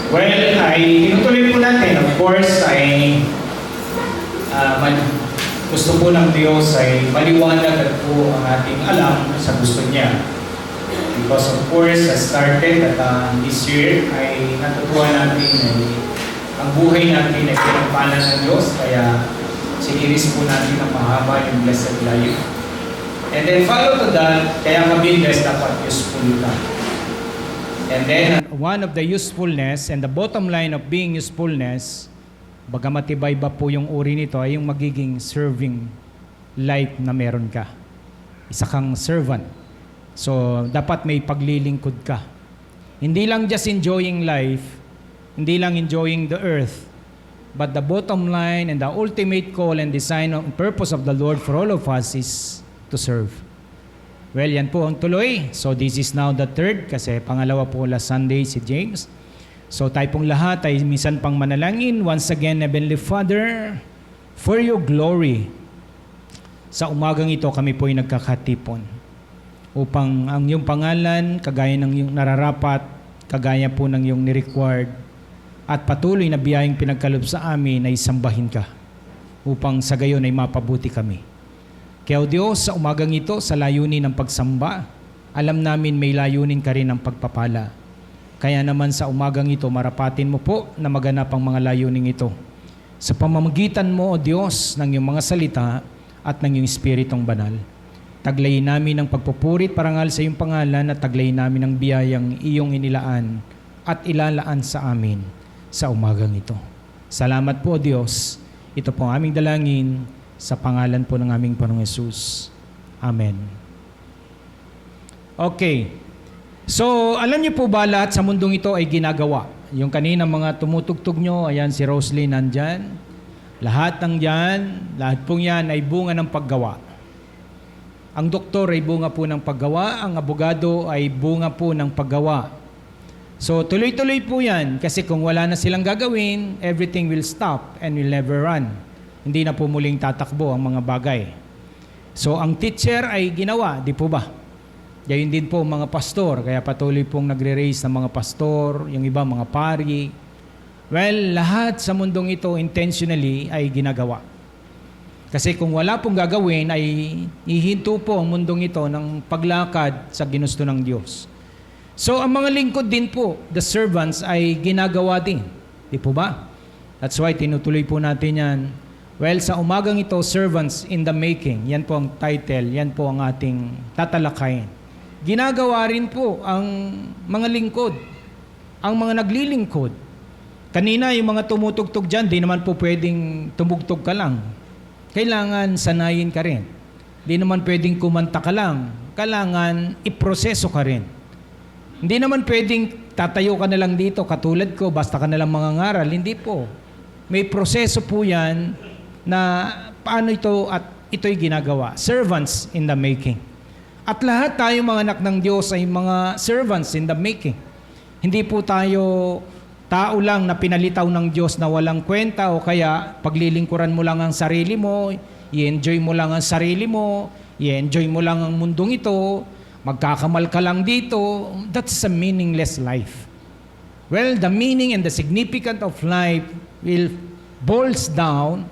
Well, ay tinutuloy po natin. Of course, ay gusto po ng Diyos ay maliwanag at po ang ating alam sa gusto niya. Because of course, started at this year ay natutuwa natin ay ang buhay natin ay pinagpala ng Diyos. Kaya siniris po natin ang mahaba yung blessed life. And then follow to that, kaya kami blessed dapat useful ka. And then, one of the usefulness and the bottom line of being usefulness, bagamat iba-iba po yung uri nito, ay yung magiging serving life na meron ka. Isa kang servant. So, dapat may paglilingkod ka. Hindi lang just enjoying life, hindi lang enjoying the earth, but the bottom line and the ultimate call and design and purpose of the Lord for all of us is to serve. Well, yan po ang tuloy. So this is now the third kasi pangalawa po last Sunday si James. So tayo pong lahat ay minsan pang manalangin. Once again, Heavenly Father, for your glory, sa umagang ito kami po ay nagkakatipon upang ang iyong pangalan, kagaya ng iyong nararapat, kagaya po ng iyong ni-required, at patuloy na biyayang pinagkaloob sa amin ay sambahin ka upang sa gayon ay mapabuti kami. Kaya o Diyos, sa umagang ito, sa layunin ng pagsamba, alam namin may layunin ka rin ng pagpapala. Kaya naman sa umagang ito, marapatin mo po na maganap ang mga layunin ito. Sa pamamagitan mo, O Diyos, ng iyong mga salita at ng iyong Espiritong Banal. Taglayin namin ang pagpupurit parangal sa iyong pangalan at taglayin namin ang biyayang iyong inilaan at ilalaan sa amin sa umagang ito. Salamat po, O Diyos. Ito po ang aming dalangin sa pangalan po ng aming Panginoong Hesus. Amen. Okay. So, alam niyo po ba lahat sa mundong ito ay ginagawa? Yung kanina mga tumutugtog nyo, ayan si Roslyn nandyan. Lahat ng yan, lahat pong yan ay bunga ng paggawa. Ang doktor ay bunga po ng paggawa, ang abogado ay bunga po ng paggawa. So, tuloy-tuloy po yan kasi kung wala na silang gagawin, everything will stop and will never run. Hindi na po muling tatakbo ang mga bagay. So, ang teacher ay ginawa, di po ba? Gayon din po mga pastor, kaya patuloy pong nagre-raise ng mga pastor, yung iba mga pari. Well, lahat sa mundong ito intentionally ay ginagawa. Kasi kung wala pong gagawin, ay ihinto po ang mundong ito ng paglakad sa ginusto ng Diyos. So, ang mga lingkod din po, the servants, ay ginagawa din. Di po ba? That's why tinutuloy po natin yan. Well, sa umagang ito, servants in the making. Yan po ang title, yan po ang ating tatalakayin. Ginagawa rin po ang mga lingkod, ang mga naglilingkod. Kanina, yung mga tumutugtog dyan, di naman po pwedeng tumugtog ka lang. Kailangan sanayin ka rin. Di naman pwedeng kumanta ka lang. Kailangan iproseso ka rin. Hindi naman pwedeng tatayo ka na lang dito, katulad ko, basta ka na lang mangangaral. Hindi po. May proseso po yan na paano ito at ito'y ginagawa. Servants in the making. At lahat tayo mga anak ng Diyos ay mga servants in the making. Hindi po tayo tao lang na pinalitaw ng Diyos na walang kwenta o kaya paglilingkuran mo lang ang sarili mo, i-enjoy mo lang ang sarili mo, i-enjoy mo lang ang mundong ito, magkakamal ka lang dito. That's a meaningless life. Well, the meaning and the significance of life will boils down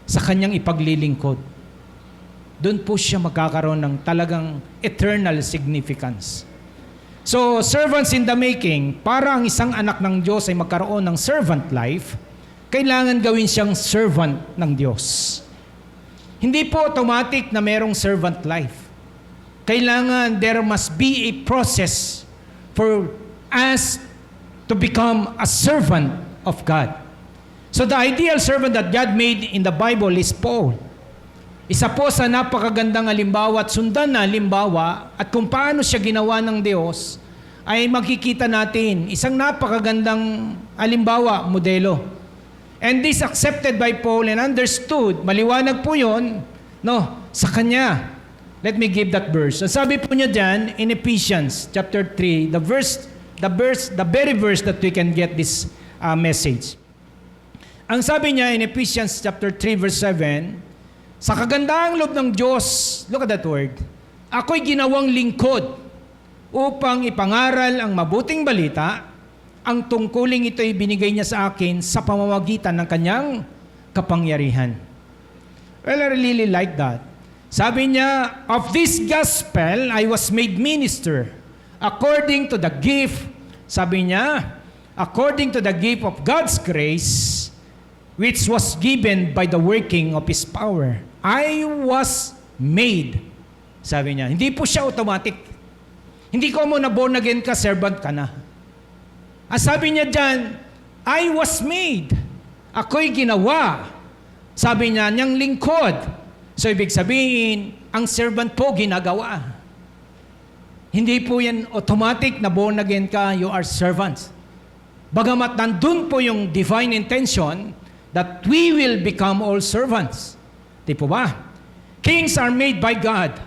sa kanyang ipaglilingkod. Doon po siya magkakaroon ng talagang eternal significance. So, servants in the making, para ang isang anak ng Diyos ay magkaroon ng servant life, kailangan gawin siyang servant ng Diyos. Hindi po automatic na merong servant life. Kailangan there must be a process for us to become a servant of God. So the ideal servant that God made in the Bible is Paul. Isa po sa napakagandang halimbawa at sundan na halimbawa at kung paano siya ginawa ng Diyos ay makikita natin isang napakagandang halimbawa, modelo. And this accepted by Paul and understood, maliwanag po yun, sa kanya. Let me give that verse. Sabi po niya dyan in Ephesians chapter 3, the very verse that we can get this message. Ang sabi niya in Ephesians chapter 3 verse 7, sa kagandahang loob ng Diyos, look at that word, ako'y ginawang lingkod upang ipangaral ang mabuting balita ang tungkuling ito ay binigay niya sa akin sa pamamagitan ng kanyang kapangyarihan. Well, I really like that. Sabi niya, of this gospel, I was made minister according to the gift, sabi niya, according to the gift of God's grace, which was given by the working of His power. I was made. Sabi niya, hindi po siya automatic. Hindi ko mo na born again ka, servant ka na. Ang sabi niya dyan, I was made. Ako'y ginawa. Sabi niya, niyang lingkod. So ibig sabihin, ang servant po ginagawa. Hindi po yan automatic na born again ka, you are servants. Bagamat nandun po yung divine intention that we will become all servants. Di po ba? Kings are made by God.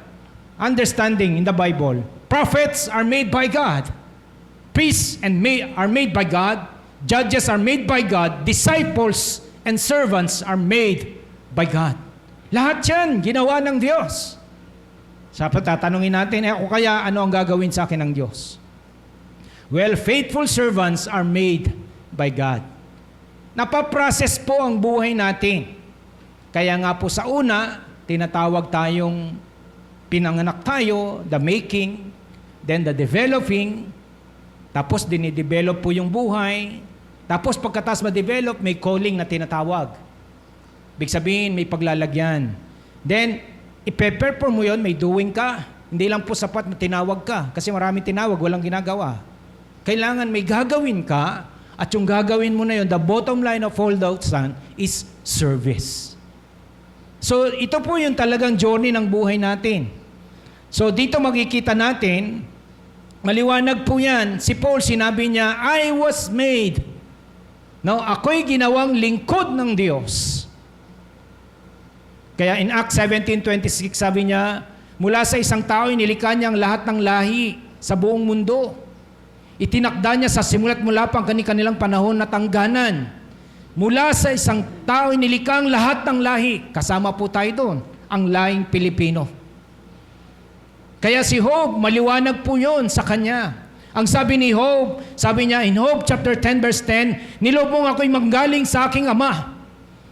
Understanding in the Bible. Prophets are made by God. Priests are made by God. Judges are made by God. Disciples and servants are made by God. Lahat yan, ginawa ng Diyos. Sa tatanungin natin, ako kaya ano ang gagawin sa akin ng Diyos? Well, faithful servants are made by God. Napaprocess po ang buhay natin. Kaya nga po sa una, tinatawag tayong pinanganak tayo, the making, then the developing, tapos dinidevelop po yung buhay, tapos pagkatas ma-develop, may calling na tinatawag. Ibig sabihin, may paglalagyan. Then, ipe-perform mo yun, may doing ka. Hindi lang po sapat na tinawag ka, kasi maraming tinawag, walang ginagawa. Kailangan may gagawin ka, at yung gagawin mo na yun, the bottom line of all those is service. So, ito po yung talagang journey ng buhay natin. So, dito makikita natin, maliwanag po yan. Si Paul, sinabi niya, I was made. No, ako'y ginawang lingkod ng Diyos. Kaya in Acts 17:26, sabi niya, mula sa isang tao, inilikha niya ang lahat ng lahi sa buong mundo. Itinakda niya sa simula't mula pang kanilang panahon na tangganan. Mula sa isang tao, inilikha ang lahat ng lahi. Kasama po tayo doon, ang lahing Pilipino. Kaya si Job, maliwanag po yun sa kanya. Ang sabi ni Job, sabi niya in Job chapter 10 verse 10, nilobong ako'y manggaling sa aking ama.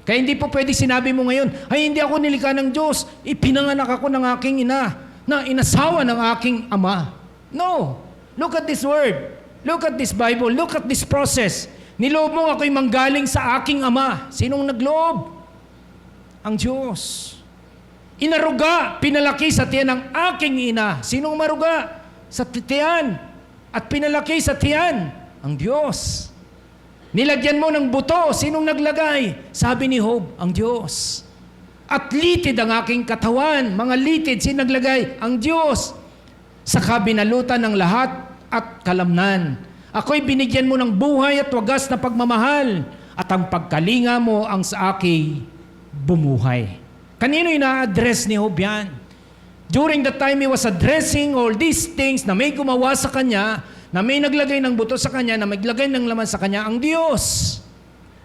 Kaya hindi po pwede sinabi mo ngayon, ay hindi ako nilikha ng Diyos, ipinanganak ako ng aking ina, na inasawa ng aking ama. No. Look at this word. Look at this Bible. Look at this process. Niloob mo ako'y manggaling sa aking ama. Sinong nagloob? Ang Diyos. Inaruga, pinalaki sa tiyan ng aking ina. Sinong maruga? Sa tiyan. At pinalaki sa tiyan. Ang Diyos. Nilagyan mo ng buto. Sinong naglagay? Sabi ni Job, ang Diyos. At litid ang aking katawan. Mga litid, sinong naglagay? Ang Diyos. Sa kabinalutan ng lahat at kalamnan. Ako'y binigyan mo ng buhay at wagas na pagmamahal at ang pagkalinga mo ang sa akin bumuhay. Kanino ina-address ni Job yan? During the time he was addressing all these things na may gumawa sa kanya, na may naglagay ng buto sa kanya, na may naglagay ng laman sa kanya, ang Diyos.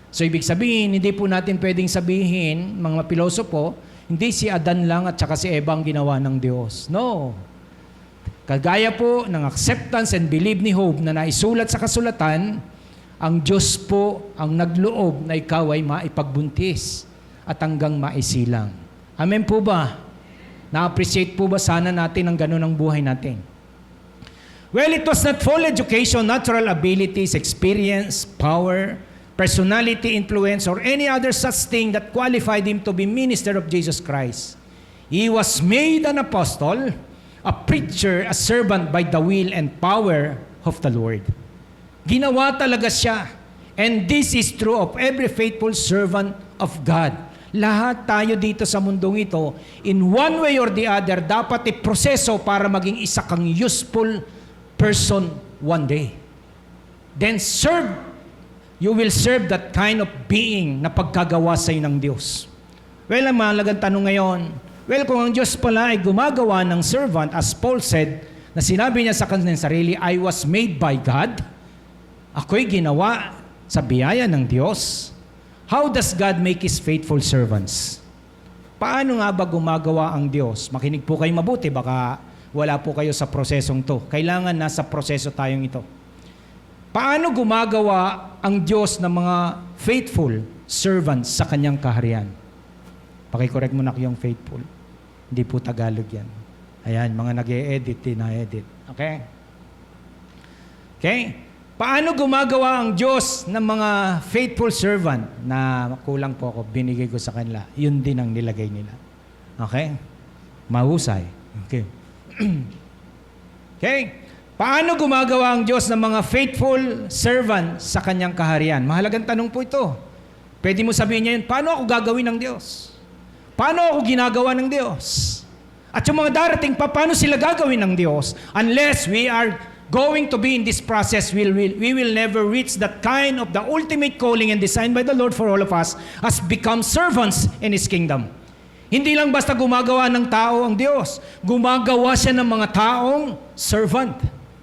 So ibig sabihin, hindi po natin pwedeng sabihin, mga pilosopo, hindi si Adan lang at saka si Eva ang ginawa ng Diyos. No. Kagaya po ng acceptance and belief ni Job na naisulat sa kasulatan, ang Diyos po ang nagloob na ikaw ay maipagbuntis at hanggang maisilang. Amen po ba? Na-appreciate po ba sana natin ang ganun ang buhay natin? Well, it was not full education, natural abilities, experience, power, personality, influence, or any other such thing that qualified him to be minister of Jesus Christ. He was made an apostle, a preacher, a servant by the will and power of the Lord. Ginawa talaga siya. And this is true of every faithful servant of God. Lahat tayo dito sa mundong ito, in one way or the other, dapat iproseso para maging isa kang useful person one day. Then you will serve that kind of being na pagkagawa sa'yo ng Diyos. Well, ang mahalagang tanong ngayon, well, kung ang Diyos pala ay gumagawa ng servant, as Paul said, na sinabi niya sa kanyang sarili, I was made by God. Ako'y ginawa sa biyaya ng Diyos. How does God make His faithful servants? Paano nga ba gumagawa ang Diyos? Makinig po kayo mabuti, baka wala po kayo sa prosesong to. Kailangan nasa proseso tayong ito. Paano gumagawa ang Diyos ng mga faithful servants sa kanyang kaharian? Pakicorrect mo na yung faithful. Hindi po Tagalog yan. Ayan, mga nag-e-edit, tina-edit. Okay? Okay? Paano gumagawa ang Diyos ng mga faithful servant na kulang po ako, binigay ko sa kanila. Yun din ang nilagay nila. Okay? Mahusay. Okay. Okay? Paano gumagawa ang Diyos ng mga faithful servant sa kanyang kaharian? Mahalagang tanong po ito. Pwede mo sabihin niya yun, paano ako gagawin ng Diyos? Paano ako ginagawa ng Diyos? At yung mga darating pa, paano sila gagawin ng Diyos? Unless we are going to be in this process, we will never reach that kind of the ultimate calling and design by the Lord for all of us as become servants in His kingdom. Hindi lang basta gumagawa ng tao ang Diyos. Gumagawa siya ng mga taong servant.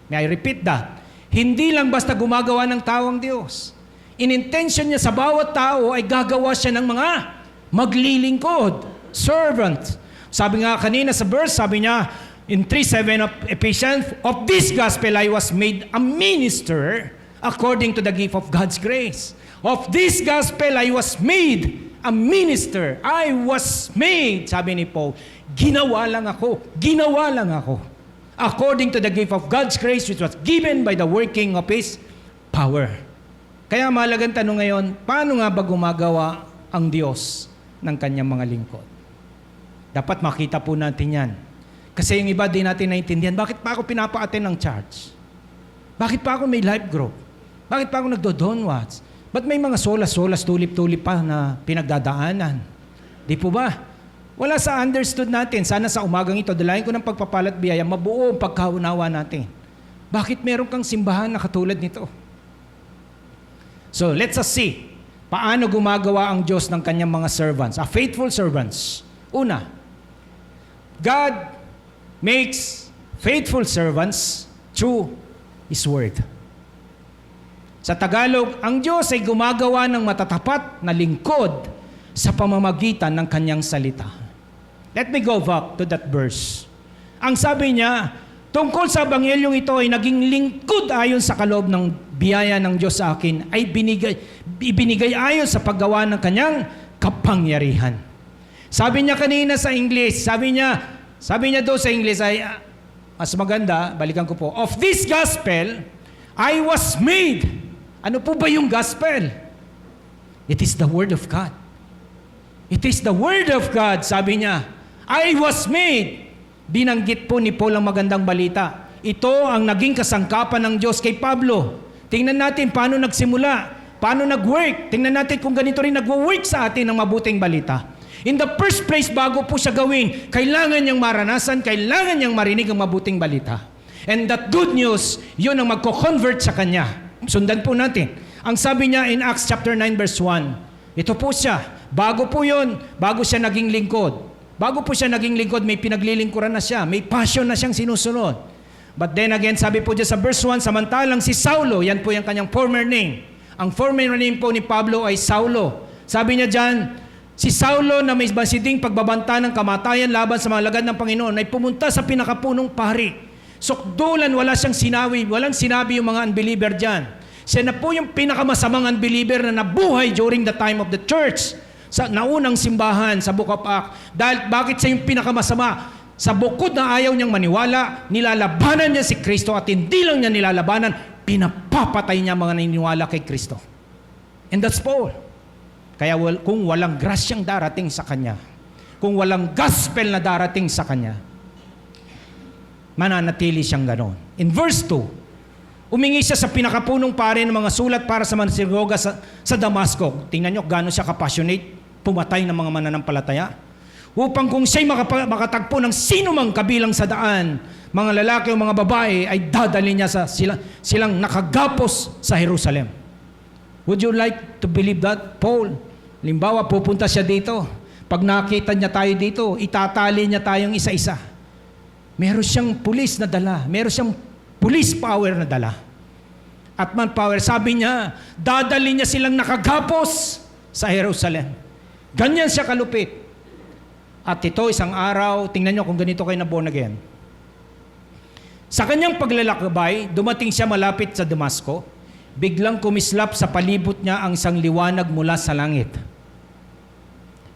May I repeat that? Hindi lang basta gumagawa ng tao ang Diyos. In-intention niya sa bawat tao ay gagawa siya ng mga maglilingkod, servant. Sabi nga kanina sa verse, sabi niya in 3:7 of Ephesians, of this gospel I was made a minister according to the gift of God's grace. Of this gospel I was made a minister. I was made, sabi ni Paul, ginawa lang ako. According to the gift of God's grace which was given by the working of His power. Kaya mahalagang tanong ngayon, paano nga ba gumagawa ang Diyos ng kanyang mga lingkod? Dapat makita po natin yan. Kasi yung iba di natin naintindihan, bakit pa ako pinapa-attend ng church? Bakit pa ako may life group? Bakit pa ako nagdo-donwats? Ba't may mga solas-solas, tulip-tulip pa na pinagdadaanan? Di po ba? Wala sa understood natin. Sana sa umagang ito, dalayan ko ng pagpapalat biyaya, mabuo ang pagkaunawa natin. Bakit meron kang simbahan na katulad nito? So, let's see. Paano gumagawa ang Diyos ng kanyang mga servants, faithful servants? Una, God makes faithful servants through His Word. Sa Tagalog, ang Diyos ay gumagawa ng matatapat na lingkod sa pamamagitan ng kanyang salita. Let me go back to that verse. Ang sabi niya, tungkol sa Ebanghelyong ito ay naging lingkod ayon sa kaloob ng biyaya ng Diyos sa akin, ay ibinigay ayon sa paggawa ng kanyang kapangyarihan. Sabi niya kanina sa English, sabi niya doon sa English ay, mas maganda, balikan ko po, of this gospel, I was made. Ano po ba yung gospel? It is the Word of God. It is the Word of God, sabi niya. I was made. Binanggit po ni Paul ang magandang balita. Ito ang naging kasangkapan ng Diyos kay Pablo. Tingnan natin paano nagsimula, paano nag-work. Tingnan natin kung ganito rin nag-work sa atin ang mabuting balita. In the first place, bago po siya gawin, kailangan niyang maranasan, kailangan niyang marinig ang mabuting balita. And that good news, yun ang magko-convert sa kanya. Sundan po natin. Ang sabi niya in Acts chapter 9 verse 1, ito po siya. Bago po yun, bago siya naging lingkod. Bago po siya naging lingkod, may pinaglilingkuran na siya. May passion na siyang sinusunod. But then again, sabi po dyan sa verse 1, samantalang si Saulo, yan po yung kanyang former name. Ang former name po ni Pablo ay Saulo. Sabi niya dyan, si Saulo na may basiding pagbabanta ng kamatayan laban sa mga lagad ng Panginoon ay pumunta sa pinakapunong pari. Sukdulan, walang sinabi yung mga unbeliever dyan. Siya na po yung pinakamasamang unbeliever na nabuhay during the time of the church. Sa naunang simbahan sa Book of Acts. Dahil bakit siya yung pinakamasama? Sa bukod na ayaw niyang maniwala, nilalabanan niya si Kristo at hindi lang niya nilalabanan, pinapapatay niya mga naniniwala kay Kristo. And that's Paul. Kaya kung walang grasyang darating sa kanya, kung walang gospel na darating sa kanya, mananatili siyang ganon. In verse 2, umingi siya sa pinakapunong pare ng mga sulat para sa mga sinagoga sa Damasco. Tingnan niyo gaano siya kapassionate, pumatay ng mga mananampalataya. Upang kung siya'y makatagpo ng sino mang kabilang sa daan, mga lalaki o mga babae, ay dadali niya silang nakagapos sa Jerusalem. Would you like to believe that, Paul? Limbawa, pupunta siya dito. Pag nakita niya tayo dito, itatali niya tayong isa-isa. Meron siyang pulis na dala. Meron siyang police power na dala. At manpower, sabi niya, dadali niya silang nakagapos sa Jerusalem. Ganyan siya kalupit. At ito, isang araw, tingnan niyo kung ganito kayo na born again. Sa kanyang paglalakbay, dumating siya malapit sa Damasco. biglang kumislap sa palibot niya ang isang liwanag mula sa langit.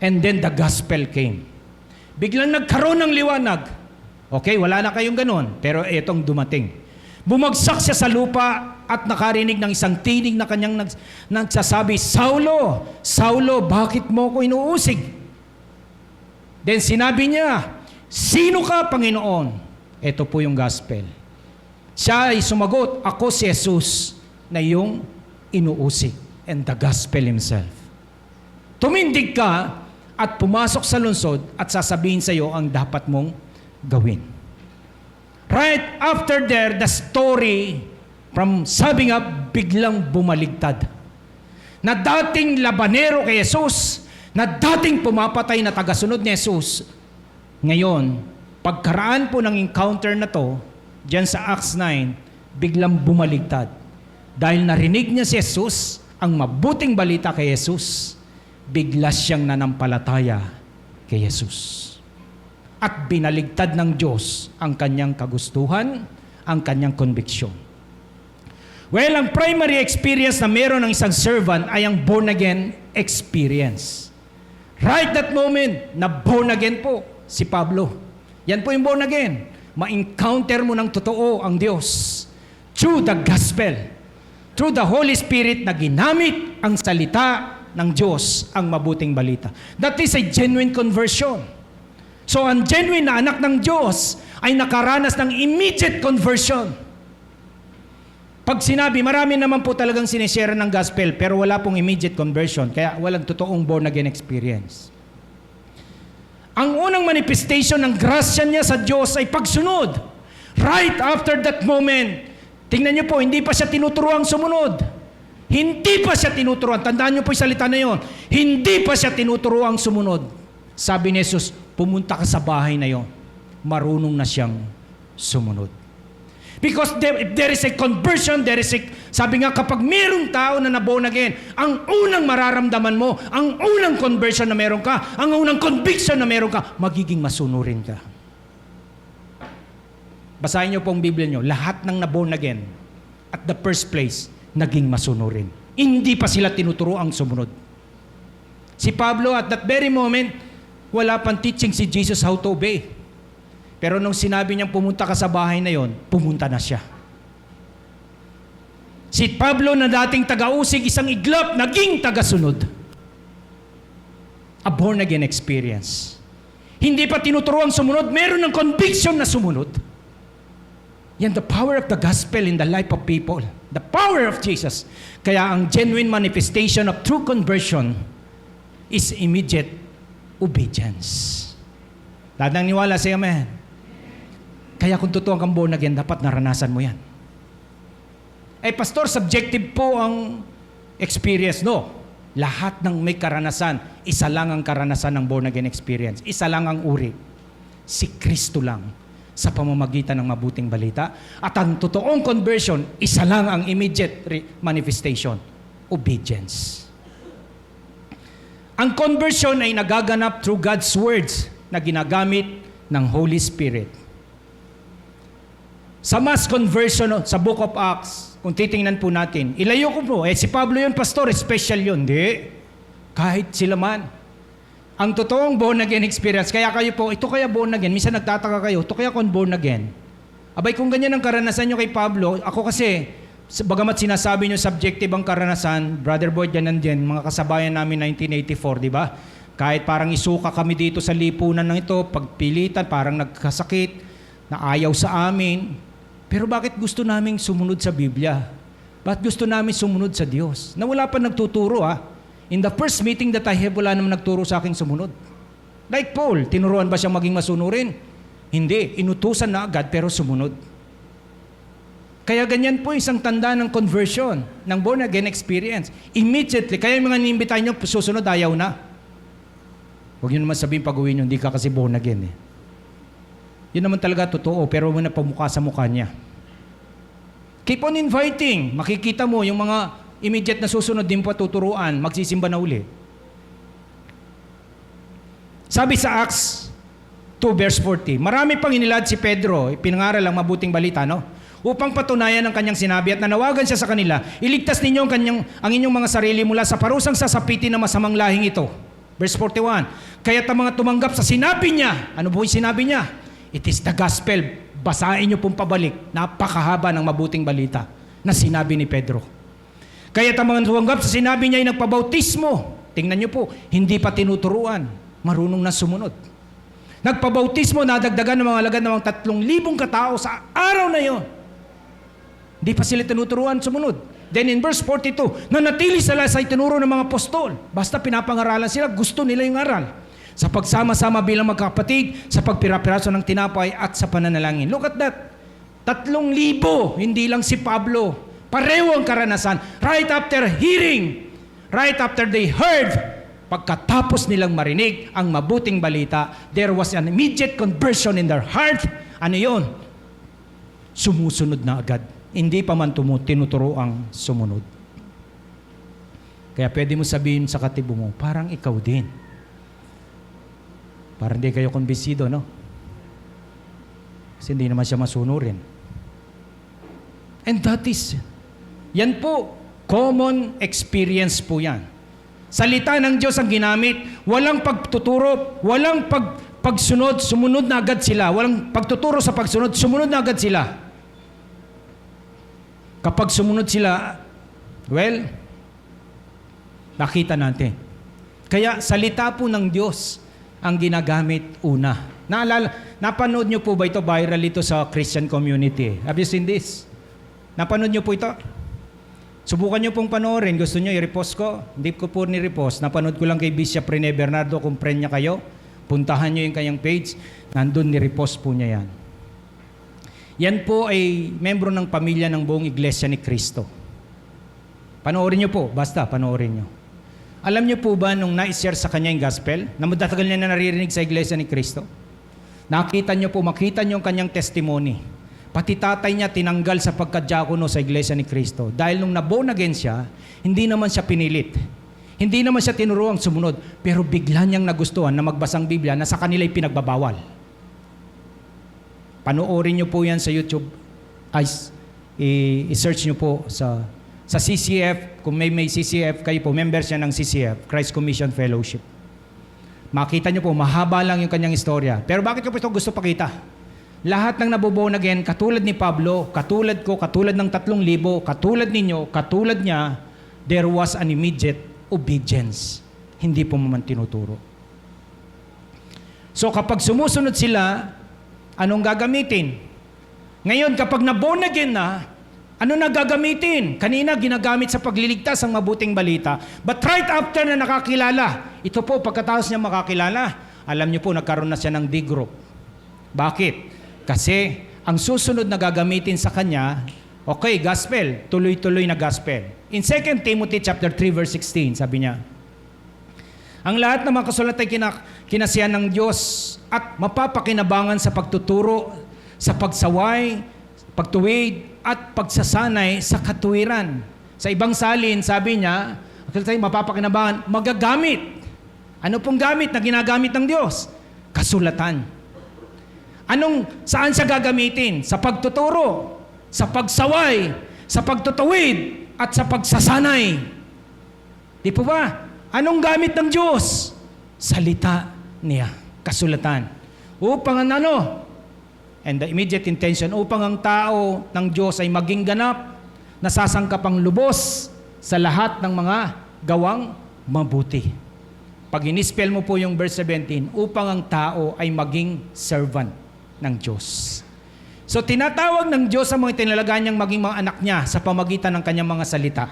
And then the gospel came. Biglang nagkaroon ng liwanag. Okay, wala na kayong ganun, pero itong dumating. Bumagsak siya sa lupa at nakarinig ng isang tinig na kanyang nagsasabi, Saulo, Saulo, bakit mo ko inuusig? Then sinabi niya, sino ka, Panginoon? Ito po yung gospel. Siya ay sumagot, ako si Jesus na iyong inuusig. And the gospel himself. Tumindig ka at pumasok sa lungsod at sasabihin sa iyo ang dapat mong gawin. Right after there, the story from sabi nga, biglang bumaligtad. Na dating labanero kay Jesus, na dating pumapatay na tagasunod ni Jesus, ngayon, pagkaraan po ng encounter na to, dyan sa Acts 9, biglang bumaligtad. Dahil narinig niya si Jesus, ang mabuting balita kay Jesus, bigla siyang nanampalataya kay Jesus. At binaligtad ng Diyos ang kanyang kagustuhan, ang kanyang conviction. Well, ang primary experience na meron ng isang servant ay ang born-again experience. Right that moment, na born-again po si Pablo. Yan po yung born-again. Ma-encounter mo ng totoo ang Diyos through the gospel, through the Holy Spirit na ginamit ang salita ng Diyos, ang mabuting balita. That is a genuine conversion. So, ang genuine na anak ng Diyos ay nakaranas ng immediate conversion. Pag sinabi, marami naman po talagang sinishare ng gospel, pero wala pong immediate conversion, kaya walang totoong born-again experience. Ang unang manifestation ng grasya niya sa Diyos ay pagsunod. Right after that moment, tingnan niyo po, hindi pa siya tinuturuang sumunod. Hindi pa siya tinuturuan. Tandaan niyo po yung salita na yun. Hindi pa siya tinuturuang sumunod. Sabi ni Jesus, pumunta ka sa bahay na yon. Marunong na siyang sumunod. Because if there is a conversion, sabi nga kapag mayroong tao na born again, ang unang mararamdaman mo, ang unang conversion na meron ka, ang unang conviction na meron ka, magiging masunurin ka. Basahin niyo pong Biblia niyo, lahat ng na-born again, at the first place, naging masunurin. Hindi pa sila tinuturo ang sumunod. Si Pablo at that very moment, wala pang teaching si Jesus how to obey. Pero nung sinabi niyang pumunta ka sa bahay na yon, pumunta na siya. Si Pablo na dating taga-usig, isang iglap, naging taga-sunod. A born-again experience. Hindi pa tinuturo ang sumunod, meron ng conviction na sumunod. Yan the power of the gospel in the life of people. The power of Jesus. Kaya ang genuine manifestation of true conversion is immediate obedience. Dadang niwala sa amen. Kaya kung totoo kang born again, dapat naranasan mo yan. Eh, pastor, subjective po ang experience. No. Lahat ng may karanasan, isa lang ang karanasan ng born again experience. Isa lang ang uri. Si Kristo lang sa pamamagitan ng mabuting balita. At ang totoong conversion, isa lang ang immediate manifestation. Obedience. Ang conversion ay nagaganap through God's words na ginagamit ng Holy Spirit. Sa mass conversion sa Book of Acts, kung titingnan po natin, ilayo ko po, si Pablo yun, pastor, special yun. Hindi. Kahit sila man. Ang totoong born again experience, kaya kayo po, ito kaya born again, minsan nagtataka kayo, ito kaya kung born again. Abay, kung ganyan ang karanasan nyo kay Pablo, ako kasi, bagamat sinasabi nyo subjective ang karanasan, Brother Boyd, yan nandiyan, mga kasabayan namin 1984, di ba? Kahit parang isuka kami dito sa lipunan ng ito, pagpilitan, parang nagkasakit, na ayaw sa amin. Pero bakit gusto naming sumunod sa Biblia? Bakit gusto namin sumunod sa Diyos? Na wala pa nagtuturo In the first meeting that I have, wala naman nagturo sa aking sumunod. Like Paul, tinuruan ba siyang maging masunurin? Hindi. Inutusan na agad pero sumunod. Kaya ganyan po isang tanda ng conversion, ng born again experience. Immediately, kaya yung mga inimbitahin nyo, susunod, ayaw na. Huwag nyo naman sabihin pag-uwi nyo, hindi ka kasi born again Yun naman talaga totoo, pero muna pamukha sa mukha niya. Keep on inviting. Makikita mo yung mga immediate na susunod din po tuturuan, magsisimba na uli. Sabi sa Acts 2 verse 40, marami pang inilad si Pedro, pinangaral ang mabuting balita, no? upang patunayan ang kanyang sinabi at nanawagan siya sa kanila, iligtas ninyo ang inyong mga sarili mula sa parusang sasapitin ng masamang lahing ito. Verse 41, kaya't ang mga tumanggap sa sinabi niya, ano po yung sinabi niya? It is the gospel. Basahin niyo pong pabalik. Napakahaba ng mabuting balita na sinabi ni Pedro. Kaya't ang mga tumanggap sa sinabi niya ay nagpabautismo. Tingnan niyo po, hindi pa tinuturuan. Marunong na sumunod. Nagpabautismo, nadagdagan ng mga alagad ng mga 3,000 katao sa araw na yon. Hindi pa sila tinuturuan sumunod. Then in verse 42, nanatili sila sa itinuro ng mga apostol. Basta pinapangaralan sila, gusto nila yung aral. Sa pagsama-sama bilang magkakapatid, sa pagpirapiraso ng tinapay at sa pananalangin. Look at that. 3,000, hindi lang si Pablo. Pareho ang karanasan. Right after hearing, right after they heard, pagkatapos nilang marinig ang mabuting balita, there was an immediate conversion in their heart. Ano yun? Sumusunod na agad. Hindi pa man tinuturo ang sumunod. Kaya pwede mo sabihin sa katibo mo, parang ikaw din. Parang hindi kayo kumbisido, no? Kasi hindi naman siya masunurin. And that is, yan po, common experience po yan. Salita ng Diyos ang ginamit, walang pagtuturo, walang pagsunod, sumunod na agad sila. Walang pagtuturo sa pagsunod, sumunod na agad sila. Kapag sumunod sila, well, nakita natin. Kaya salita po ng Diyos ang ginagamit una. Napanood niyo po ba ito? Viral ito sa Christian community. Have you seen this? Napanood niyo po ito? Subukan niyo pong panoorin. Gusto niyo i-repost ko? Hindi ko po ni-repost. Napanood ko lang kay Bishop Rene Bernardo. Kung friend niya kayo, puntahan niyo yung kanyang page. Nandun ni-repost po niya yan. Yan po ay membro ng pamilya ng buong Iglesia ni Cristo. Panoorin niyo po. Basta, panoorin niyo. Alam niyo po ba nung na-share sa kanya yung gospel, na matatagal niya na naririnig sa Iglesia ni Cristo? Makita niyo yung kanyang testimony. Pati tatay niya tinanggal sa pagkadiakono sa Iglesia ni Cristo. Dahil nung na-born again siya, hindi naman siya pinilit. Hindi naman siya tinuruang sumunod. Pero bigla niyang nagustuhan na magbasang Biblia na sa kanila ay pinagbabawal. Panoorin niyo po yan sa YouTube. I-search niyo po sa CCF. Kung may CCF, kayo po, members yan ng CCF, Christ Commission Fellowship. Makita niyo po, mahaba lang yung kanyang istorya. Pero bakit ko po ito gusto pakita? Lahat ng nabuborn again, katulad ni Pablo, katulad ko, katulad ng 3,000, katulad ninyo, katulad niya, there was an immediate obedience. Hindi po man tinuturo. So kapag sumusunod sila, anong gagamitin? Ngayon, kapag na-born again na, ano na gagamitin? Kanina, ginagamit sa pagliligtas ang mabuting balita. But right after na nakakilala, ito po, pagkatapos niya makakilala, alam niyo po, nagkaroon na siya ng D-group. Bakit? Kasi, ang susunod na gagamitin sa kanya, okay, gospel, tuloy-tuloy na gospel. In 2 Timothy chapter 3, verse 16, sabi niya, ang lahat ng mga kasulat ay kinasiyahan ng Diyos at mapapakinabangan sa pagtuturo, sa pagsaway, pagtuwid, at pagsasanay sa katuwiran. Sa ibang salin, sabi niya, mapapakinabangan, magagamit. Ano pong gamit na ginagamit ng Diyos? Kasulatan. Saan siya gagamitin? Sa pagtuturo, sa pagsaway, sa pagtutuwid, at sa pagsasanay. Di po ba? Anong gamit ng Diyos? Salita niya, kasulatan. Upang and the immediate intention, upang ang tao ng Diyos ay maging ganap, nasasangkap ang lubos sa lahat ng mga gawang mabuti. Pag inispell mo po yung verse 17, upang ang tao ay maging servant ng Diyos. So tinatawag ng Diyos sa mga tinalagaan niyang maging mga anak niya sa pamagitan ng kanyang mga salita.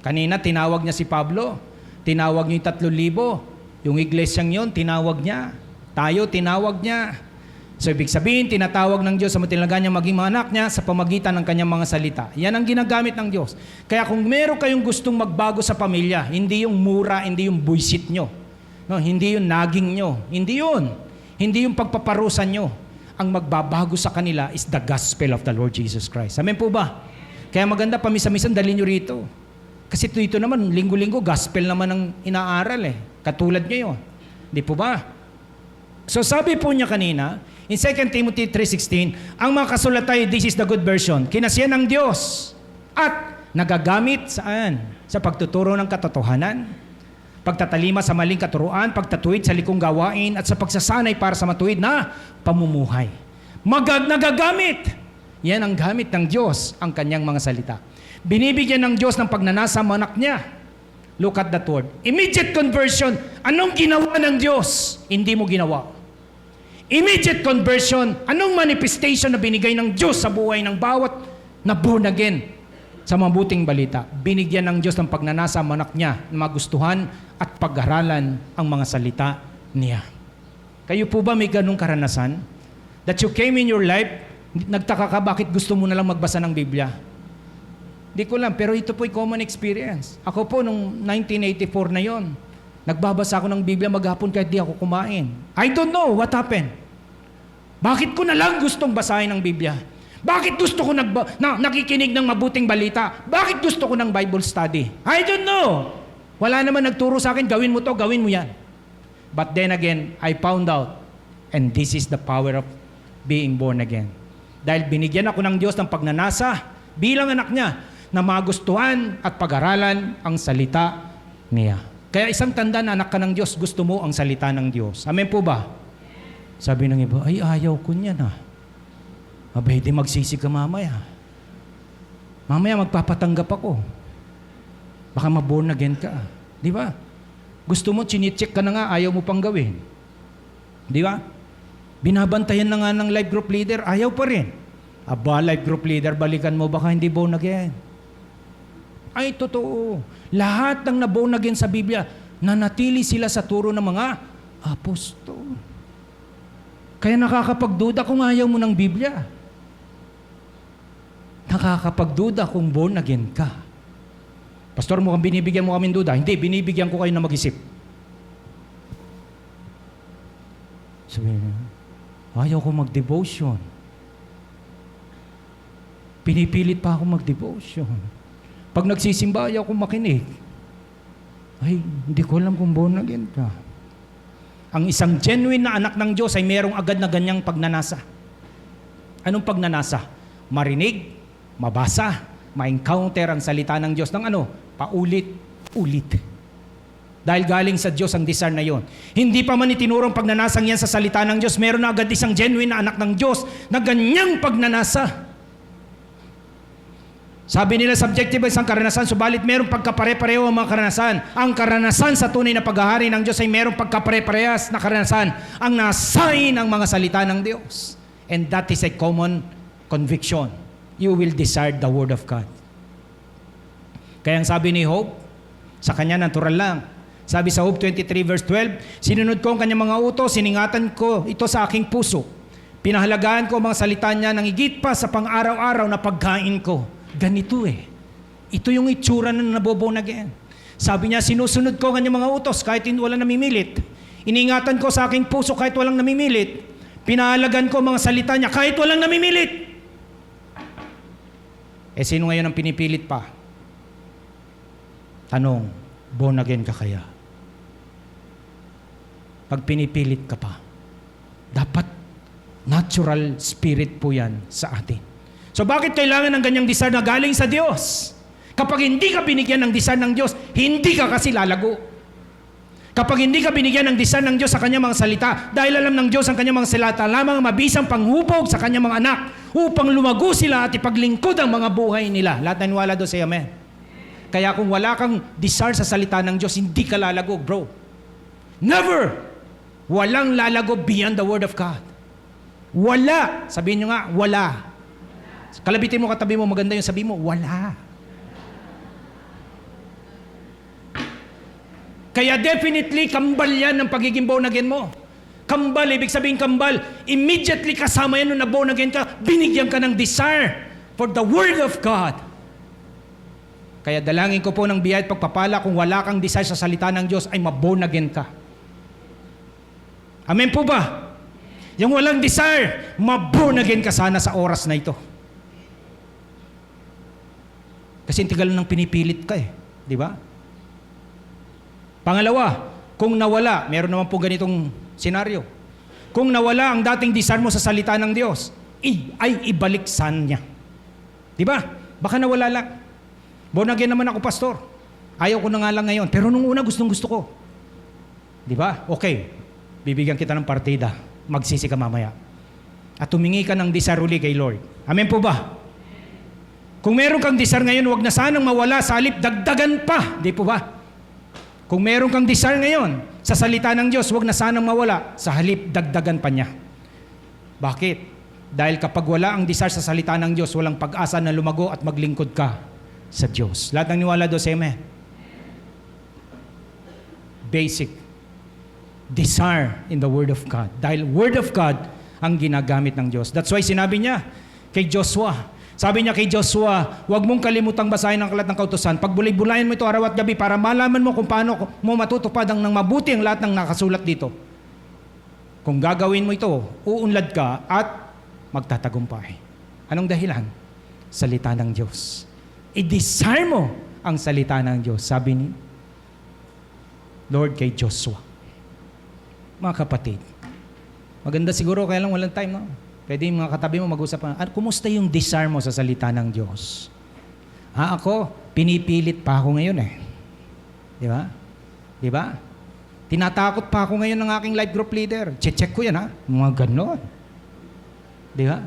Kanina, tinawag niya si Pablo, tinawag niya yung 3,000, yung iglesyang yon, tinawag niya. Tayo, tinawag niya. So, ibig sabihin, tinatawag ng Diyos sa tinalagaan niyang maging mga anak niya sa pamagitan ng kanyang mga salita. Yan ang ginagamit ng Diyos. Kaya kung meron kayong gustong magbago sa pamilya, hindi yung mura, hindi yung buisit nyo. No, hindi yung naging nyo. Hindi yun. Hindi yung pagpaparusan nyo. Ang magbabago sa kanila is the gospel of the Lord Jesus Christ. Amen po ba? Kaya maganda, pamisa-misan, dalhin nyo rito. Kasi dito naman, linggo-linggo, gospel naman ang inaaral eh. Katulad nyo yun. Di po ba? So sabi po niya kanina, In 2 Timothy 3:16, ang mga kasulatay, this is the good version, kinasiyan ng Diyos at nagagamit saan? Sa pagtuturo ng katotohanan, pagtatalima sa maling katuruan, pagtatuwid sa likong gawain, at sa pagsasanay para sa matuwid na pamumuhay. Nagagamit. Yan ang gamit ng Diyos, ang kanyang mga salita. Binibigyan ng Diyos ng pagnanasa ang anak niya. Look at that word. Immediate conversion. Anong ginawa ng Diyos? Hindi mo ginawa. Immediate conversion. Anong manifestation na binigay ng Diyos sa buhay ng bawat na born again sa mabuting balita? Binigyan ng Diyos ng pagnanasa ang anak niya na magustuhan at pag-aralan ang mga salita niya. Kayo po ba may ganong karanasan? That you came in your life, nagtaka ka bakit gusto mo na lang magbasa ng Biblia? Di ko lang, pero ito po'y common experience. Ako po, nung 1984 na yon, nagbabasa ako ng Biblia maghapon kahit di ako kumain. I don't know what happened. Bakit ko na lang gustong basahin ng Biblia? Bakit gusto ko nakikinig ng mabuting balita? Bakit gusto ko ng Bible study? I don't know. Wala naman nagturo sa akin, gawin mo to, gawin mo yan. But then again, I found out, and this is the power of being born again. Dahil binigyan ako ng Diyos ng pagnanasa bilang anak niya na magustuhan at pag-aralan ang salita niya. Kaya isang tanda na anak ka ng Diyos, gusto mo ang salita ng Diyos. Amen po ba? Sabi ng iba, ay ayaw ko niyan ha. Abay, di magsisi ka mamaya. Mamaya magpapatanggap ako. Baka ma-born again ka. Di ba? Gusto mo, chinicheck ka na nga, ayaw mo pang gawin. Di ba? Binabantayan na nga ng life group leader, ayaw pa rin. Aba, life group leader, balikan mo, baka hindi born again. Ay, totoo. Lahat ng na-born again sa Biblia, nanatili sila sa turo ng mga apostol. Kaya nakakapagduda kung ayaw mo ng Biblia. Nakakapagduda kung born again ka. Pastor, mukhang binibigyan mo kami duda. Hindi, binibigyan ko kayo na mag-isip. Sabi niya, ayaw ko mag-devotion. Pinipilit pa ako mag-devotion. Pag nagsisimba, ayaw ko makinig. Ay, hindi ko alam kung born again ka. Ang isang genuine na anak ng Diyos ay merong agad na ganyang pagnanasa. Anong pagnanasa? Marinig, mabasa, ma-encounter ang salita ng Diyos ng paulit-ulit. Dahil galing sa Diyos ang desire na yon. Hindi pa man itinurong pagnanasang yan sa salita ng Diyos, meron na agad isang genuine na anak ng Diyos na ganyang pagnanasa. Sabi nila, subjective ay isang karanasan, subalit merong pagkapare-pareho ang mga karanasan. Ang karanasan sa tunay na paghahari ng Diyos ay merong pagkapare-parehas na karanasan. Ang nasain ang mga salita ng Diyos. And that is a common conviction. You will desire the Word of God. Kaya ang sabi ni Hope, sa kanya natural lang. Sabi sa Hope 23 verse 12, sinunod ko ang kanyang mga utos, siningatan ko ito sa aking puso. Pinahalagaan ko ang mga salita niya ng higit pa sa pang-araw-araw na pagkain ko. Ganito eh. Ito yung itsura na naboborn again. Sabi niya, sinusunod ko ang kanyang mga utos kahit walang namimilit. Iningatan ko sa aking puso kahit walang namimilit. Pinahalagan ko ang mga salita niya kahit walang namimilit. Eh sino ngayon ang pinipilit pa? Tanong, born again ka kaya? Pag pinipilit ka pa, dapat natural spirit po yan sa atin. So bakit kailangan ng ganyang desire na galing sa Diyos? Kapag hindi ka binigyan ng desire ng Diyos, hindi ka kasi lalago. Kapag hindi ka binigyan ng desire ng Diyos sa kanyang mga salita, dahil alam ng Diyos ang kanyang mga salita, lamang mabisang panghubog sa kanyang mga anak upang lumago sila at ipaglingkod ang mga buhay nila. Lahat na niwala doon, say amen. Kaya kung wala kang desire sa salita ng Diyos, hindi ka lalago, bro. Never! Walang lalago beyond the Word of God. Wala! Sabihin nyo nga, wala. Kalabitin mo, katabi mo, maganda yung sabi mo, wala. Kaya definitely, kambal yan ng pagiging born again mo. Kambal, ibig sabihin kambal, immediately kasama yan nung na born again ka, binigyan ka ng desire for the Word of God. Kaya dalangin ko po ng biyaya at pagpapala, kung wala kang desire sa salita ng Diyos, ay ma-born again ka. Amen po ba? Yung walang desire, ma-born again ka sana sa oras na ito. Kasi tigal nang pinipilit ka eh. Di ba? Pangalawa, kung nawala, meron naman po ganitong senaryo. kung nawala ang dating disar mo sa salita ng Diyos, ay ibalik saan niya. Di ba? Baka nawala lang. Born again naman ako, pastor. Ayaw ko na nga lang ngayon. Pero nung una, gustong-gusto ko. Di ba? Okay. Bibigyan kita ng partida. Magsisi ka mamaya. At tumingi ka ng disar uli kay Lord. Amen po ba? Kung meron kang disar ngayon, huwag na sanang mawala sa halip, dagdagan pa. Di po ba? Kung meron kang disar ngayon, sa salita ng Diyos, huwag na sanang mawala sa halip, dagdagan pa niya. Bakit? Dahil kapag wala ang desire sa salita ng Diyos, walang pag-asa na lumago at maglingkod ka sa Diyos. Lahat ng niwala doon, say amen. Basic. Desire in the Word of God. Dahil Word of God ang ginagamit ng Diyos. That's why sinabi niya kay Joshua. Sabi niya kay Joshua, huwag mong kalimutang basahin ang aklat ng kautusan. Pagbulay-bulayan mo ito araw at gabi para malaman mo kung paano mo matutupad ang mabuti ang lahat ng nakasulat dito. Kung gagawin mo ito, uunlad ka at magtatagumpay. Anong dahilan? Salita ng Diyos. I-desire mo ang salita ng Diyos. Sabi ni Lord kay Joshua. Mga kapatid, maganda siguro kaya lang walang time, no? Pwede yung mga katabi mo mag-usap na, kumusta yung desire mo sa salita ng Diyos? Ako, pinipilit pa ako ngayon eh. Di ba? Di ba? Tinatakot pa ako ngayon ng aking life group leader. Check ko yan ha. Mga ganon. Di ba?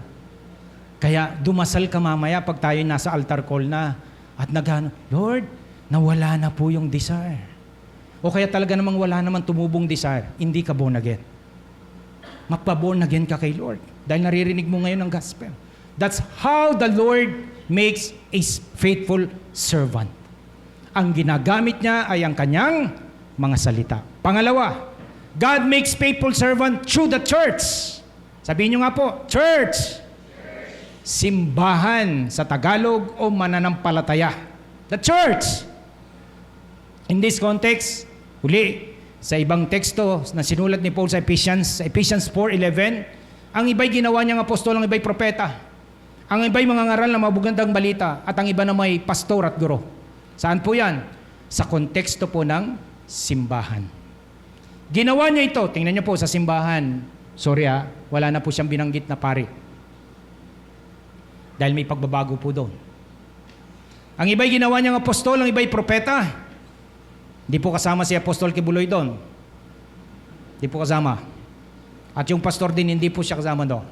Kaya dumasal ka mamaya pag tayo nasa altar call na at nagano, Lord, nawala na po yung desire. O kaya talaga namang wala naman tumubong desire, hindi ka born again. Magpa-born again ka kay Lord dahil naririnig mo ngayon ang gospel. That's how the Lord makes a faithful servant. Ang ginagamit niya ay ang kanyang mga salita. Pangalawa, God makes faithful servant through the church. Sabihin niyo nga po, church. Simbahan sa Tagalog o mananampalataya. The church. In this context, uli, sa ibang teksto na sinulat ni Paul sa Ephesians 4:11, ang iba'y ginawa niyang apostol, ang iba'y propeta, ang iba'y mga ngaral na mabugandang balita, at ang iba na may pastor at guro. Saan po yan? Sa konteksto po ng simbahan. Ginawa niya ito, tingnan niyo po sa simbahan, wala na po siyang binanggit na pari. Dahil may pagbabago po doon. Ang iba'y ginawa niyang apostol, ang iba'y propeta. Hindi po kasama si Apostol Kibuloy doon. Hindi po kasama. At yung pastor din, hindi po siya kasama doon.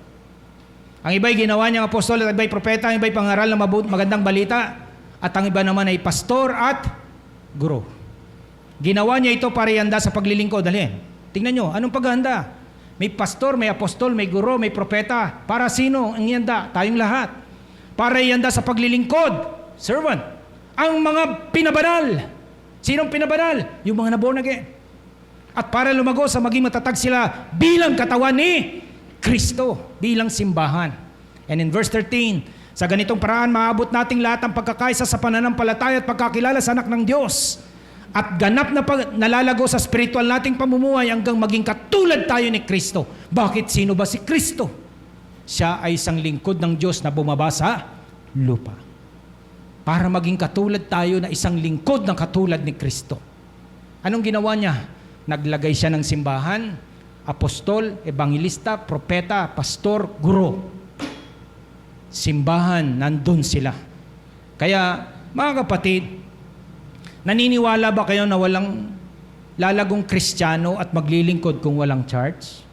Ang iba'y ginawa niyang apostol, ang iba'y propeta, ang iba'y pangaral na magandang balita, at ang iba naman ay pastor at guro. Ginawa niya ito para ihanda sa paglilingkod. Dali, tingnan nyo, anong paghahanda? May pastor, may apostol, may guro, may propeta. Para sino ang ihanda? Tayong lahat. Para ihanda sa paglilingkod. Servant. Ang mga pinabanal. Sinong pinabanal? Yung mga na-born again. At para lumago sa maging matatag sila bilang katawan ni Kristo, bilang simbahan. And in verse 13, sa ganitong paraan, maabot nating lahat ang pagkakaisa sa pananampalataya at pagkakilala sa anak ng Diyos. At ganap na nalalago sa spiritual nating pamumuhay hanggang maging katulad tayo ni Kristo. Bakit? Sino ba si Kristo? Siya ay isang lingkod ng Diyos na bumaba sa lupa. Para maging katulad tayo na isang lingkod ng katulad ni Kristo. Anong ginawa niya? Naglagay siya ng simbahan, apostol, ebangelista, propeta, pastor, guro. Simbahan, nandun sila. Kaya, mga kapatid, naniniwala ba kayo na walang lalagong Kristiyano at maglilingkod kung walang church?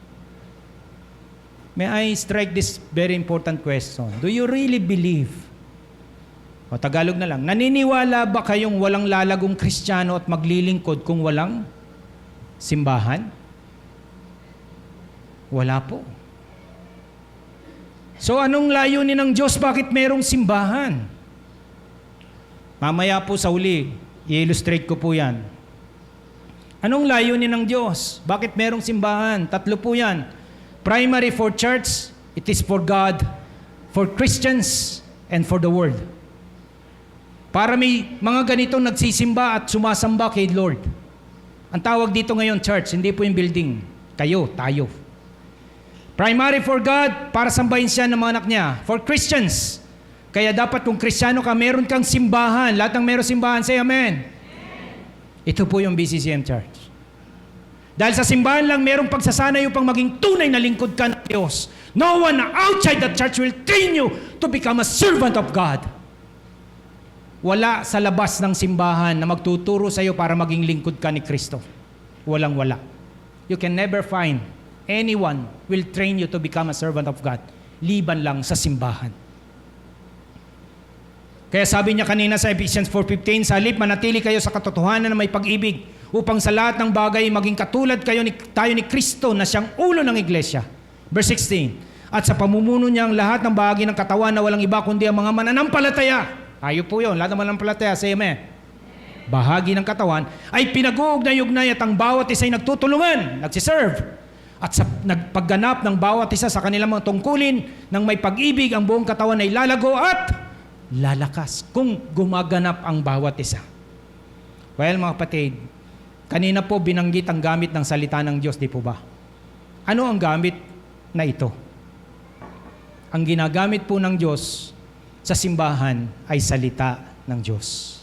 May I strike this very important question? Do you really believe? O Tagalog na lang, naniniwala ba kayong walang lalagong Kristiyano at maglilingkod kung walang simbahan? Wala po. So anong layunin ng Diyos? Bakit merong simbahan? Mamaya po sa uli, i-illustrate ko po yan. Anong layunin ng Diyos? Bakit merong simbahan? Tatlo po yan. Primary for church, it is for God, for Christians, and for the world. Para may mga ganitong nagsisimba at sumasamba kay Lord. Ang tawag dito ngayon church, hindi po yung building. Kayo, tayo. Primary for God, para sambahin siya ng mga anak niya. For Christians. Kaya dapat kung Kristiyano ka, meron kang simbahan. Lahat ng meron simbahan, say amen. Ito po yung BCCM Church. Dahil sa simbahan lang merong pagsasanay upang maging tunay na lingkod ka ng Diyos. No one outside the church will train you to become a servant of God. Wala sa labas ng simbahan na magtuturo sa iyo para maging lingkod ka ni Kristo. Walang-wala. You can never find anyone will train you to become a servant of God. Liban lang sa simbahan. Kaya sabi niya kanina sa Ephesians 4:15, sa halip manatili kayo sa katotohanan na may pag-ibig, upang sa lahat ng bagay maging katulad tayo ni Kristo na siyang ulo ng iglesia. Verse 16, at sa pamumuno niya ang lahat ng bahagi ng katawan na walang iba kundi ang mga mananampalataya. Tayo po yun, lahat ng mananampalataya, say amen. Bahagi ng katawan ay pinag-uugnay-ugnay at ang bawat isa ay nagtutulungan, nagsiserve. At sa nagpagganap ng bawat isa sa kanilang mga tungkulin ng may pag-ibig, ang buong katawan ay lalago at lalakas kung gumaganap ang bawat isa. Well, mga kapatid, kanina po binanggit ang gamit ng salita ng Diyos, di po ba? Ano ang gamit na ito? Ang ginagamit po ng Diyos sa simbahan ay salita ng Diyos.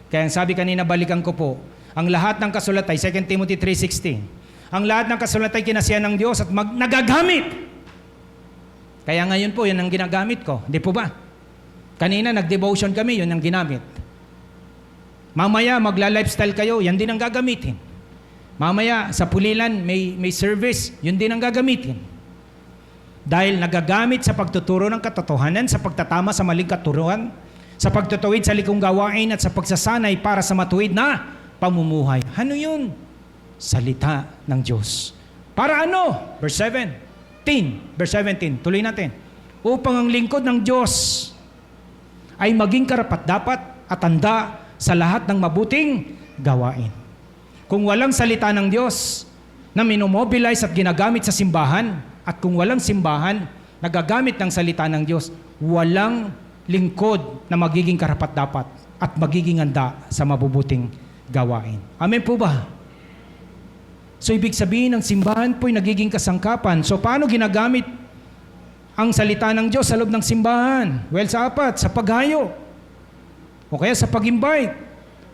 Kaya ang sabi kanina, balikan ko po, ang lahat ng kasulat ay 2 Timothy 3:16. Ang lahat ng kasulat ay kinasiyahan ng Diyos at nagagamit. Kaya ngayon po, yan ang ginagamit ko, di po ba? Kanina, nag-devotion kami, yun ang ginamit. Mamaya, magla-lifestyle kayo, yan din ang gagamitin. Mamaya, sa pulilan, may service, yun din ang gagamitin. Dahil nagagamit sa pagtuturo ng katotohanan, sa pagtatama sa maling katuruan, sa pagtutuwid sa likong gawain, at sa pagsasanay para sa matuwid na pamumuhay. Ano yun? Salita ng Diyos. Para ano? Verse 17, tuloy natin. Upang ang lingkod ng Diyos ay maging karapat-dapat at tanda sa lahat ng mabuting gawain. Kung walang salita ng Diyos na minomobilize at ginagamit sa simbahan, at kung walang simbahan na gagamit ng salita ng Diyos, walang lingkod na magiging karapat-dapat at magiging handa sa mabubuting gawain. Amen po ba? So ibig sabihin, ng simbahan po'y nagiging kasangkapan. So paano ginagamit ang salita ng Diyos sa loob ng simbahan? Well, sa apat, sa paghayo. O kaya sa pag-invite.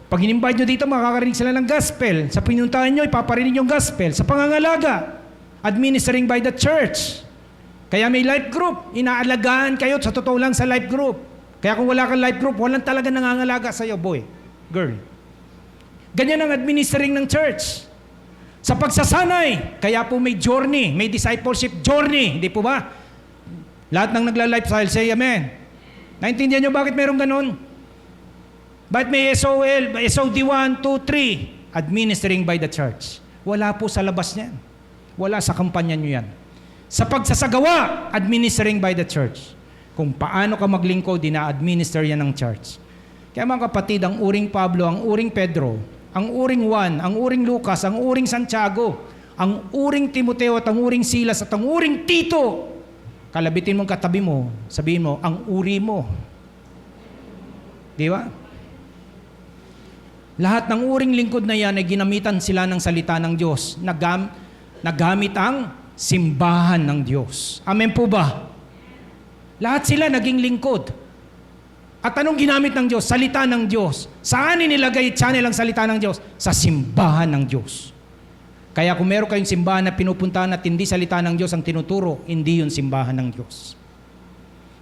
Pag in-invite nyo dito, makakarinig sila ng gospel. Sa pinuntahan nyo, ipaparinig yung gospel. Sa pangangalaga, administering by the church. Kaya may life group. Inaalagaan kayo, sa totoo lang, sa life group. Kaya kung wala kang life group, walang talaga nangangalaga sa'yo, boy, girl. Ganyan ang administering ng church. Sa pagsasanay, kaya po may journey, may discipleship journey, di po ba? Lahat ng nagla-lifestyle, say amen. Naintindihan nyo bakit mayroong ganun? Bakit may SOL, SOD 1, 2, 3, administering by the church? Wala po sa labas niyan. Wala sa kampanya nyo yan. Sa pagsasagawa, administering by the church. Kung paano ka maglingkod, dina-administer yan ng church. Kaya mga kapatid, ang uring Pablo, ang uring Pedro, ang uring Juan, ang uring Lucas, ang uring Santiago, ang uring Timoteo at ang uring Silas at ang uring Tito, kalabitin mong katabi mo, sabihin mo, ang uri mo. Di ba? Lahat ng uring lingkod na yan ay ginamitan sila ng salita ng Diyos. Nagamit ang simbahan ng Diyos. Amen po ba? Lahat sila naging lingkod. At anong ginamit ng Diyos? Salita ng Diyos. Saan inilagay channel ang salita ng Diyos? Sa simbahan ng Diyos. Kaya kung meron kayong simbahan na pinupuntahan at hindi salita ng Diyos ang tinuturo, hindi yun simbahan ng Diyos.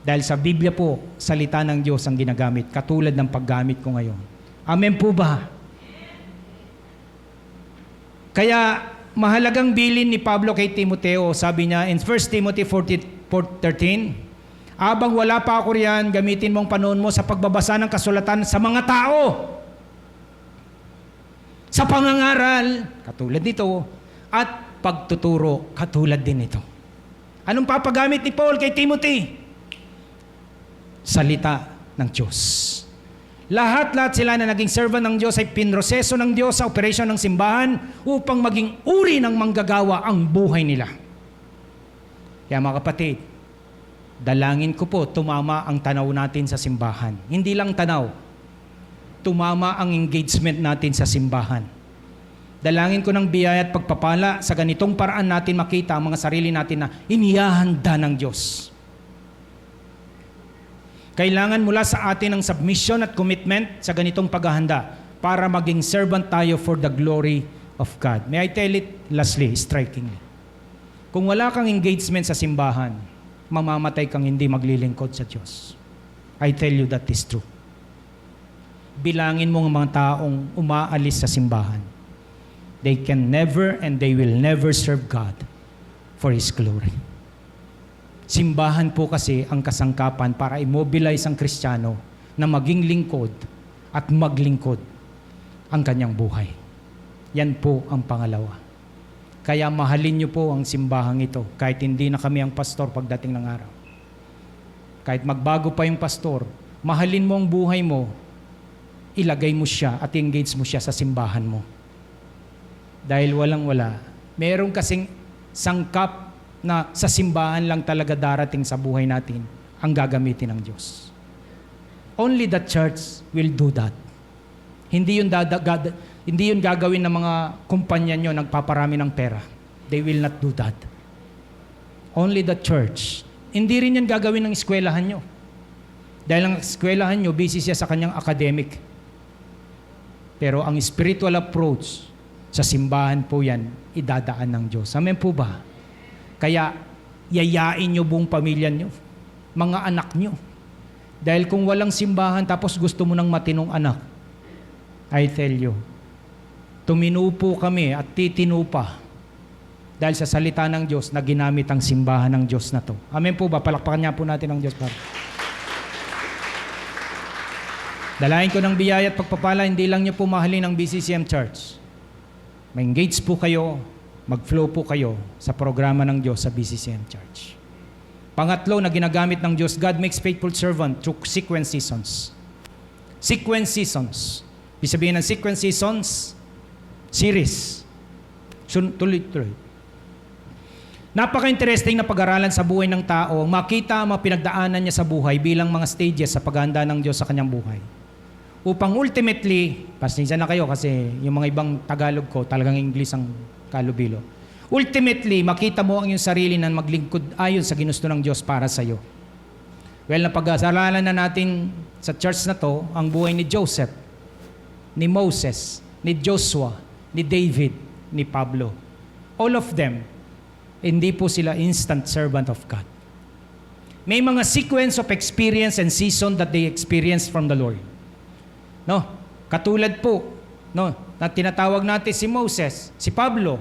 Dahil sa Biblia po, salita ng Diyos ang ginagamit, katulad ng paggamit ko ngayon. Amen po ba? Kaya mahalagang bilin ni Pablo kay Timoteo, sabi niya in 1 Timothy 4:13, abang wala pa ako riyan, gamitin mong panahon mo sa pagbabasa ng kasulatan sa mga tao. Sa pangangaral, katulad nito, at pagtuturo, katulad din ito. Anong papagamit ni Paul kay Timothy? Salita ng Diyos. Lahat sila na naging servant ng Diyos ay pinroseso ng Diyos sa operasyon ng simbahan upang maging uri ng manggagawa ang buhay nila. Kaya mga kapatid, dalangin ko po, tumama ang tanaw natin sa simbahan. Hindi lang tanaw, tumama ang engagement natin sa simbahan. Dalangin ko ng biyaya at pagpapala sa ganitong paraan natin makita ang mga sarili natin na inihahanda ng Diyos. Kailangan mula sa atin ang submission at commitment sa ganitong paghahanda para maging servant tayo for the glory of God. May I tell it lastly, strikingly. Kung wala kang engagement sa simbahan, mamamatay kang hindi maglilingkod sa Diyos. I tell you that is true. Bilangin mo ang mga taong umaalis sa simbahan. They can never and they will never serve God for His glory. Simbahan po kasi ang kasangkapan para immobilize ang Kristiyano na maging lingkod at maglingkod ang kanyang buhay. Yan po ang pangalawa. Kaya mahalin niyo po ang simbahang ito kahit hindi na kami ang pastor pagdating ng araw. Kahit magbago pa yung pastor, mahalin mo ang buhay mo, ilagay mo siya at engage mo siya sa simbahan mo. Dahil walang-wala, meron kasing sangkap na sa simbahan lang talaga darating sa buhay natin ang gagamitin ng Diyos. Only the church will do that. Hindi yun gagawin ng mga kumpanya nyo nagpaparami ng pera. They will not do that. Only the church. Hindi rin yun gagawin ng eskwelahan nyo. Dahil ang eskwelahan nyo, busy siya sa kanyang academic. Pero ang spiritual approach sa simbahan po yan, idadaan ng Diyos. Amen po ba? Kaya, yayain nyo buong pamilya nyo, mga anak nyo. Dahil kung walang simbahan tapos gusto mo ng matinong anak, I tell you, tuminupo kami at titinu pa dahil sa salita ng Diyos na ginamit ang simbahan ng Diyos na to. Amen po ba? Palakpakan niya po natin ang Diyos. Dalahin ko ng biyaya at pagpapala, hindi lang niyo po mahalin ang BCCM Church. Ma-engage po kayo, mag-flow po kayo sa programa ng Diyos sa BCCM Church. Pangatlo na ginagamit ng Diyos, God makes faithful servant through sequence seasons. Sequence seasons. Ibig sabihin ng sequence seasons, series. Tuloy-tuloy. Napaka-interesting na pag-aralan sa buhay ng tao, makita ang mga pinagdaanan niya sa buhay bilang mga stages sa paghahanda ng Diyos sa kanyang buhay. Upang ultimately, pasensya na kayo kasi yung mga ibang Tagalog ko, talagang English ang kalubilo. Ultimately, makita mo ang iyong sarili na maglingkod ayon sa ginusto ng Diyos para sa iyo. Well, napag-aralan na natin sa church na to, ang buhay ni Joseph, ni Moses, ni Joshua, ni David, ni Pablo. All of them, hindi po sila instant servant of God. May mga sequence of experience and season that they experienced from the Lord. No? Katulad po, no, na tinatawag natin si Moses, si Pablo,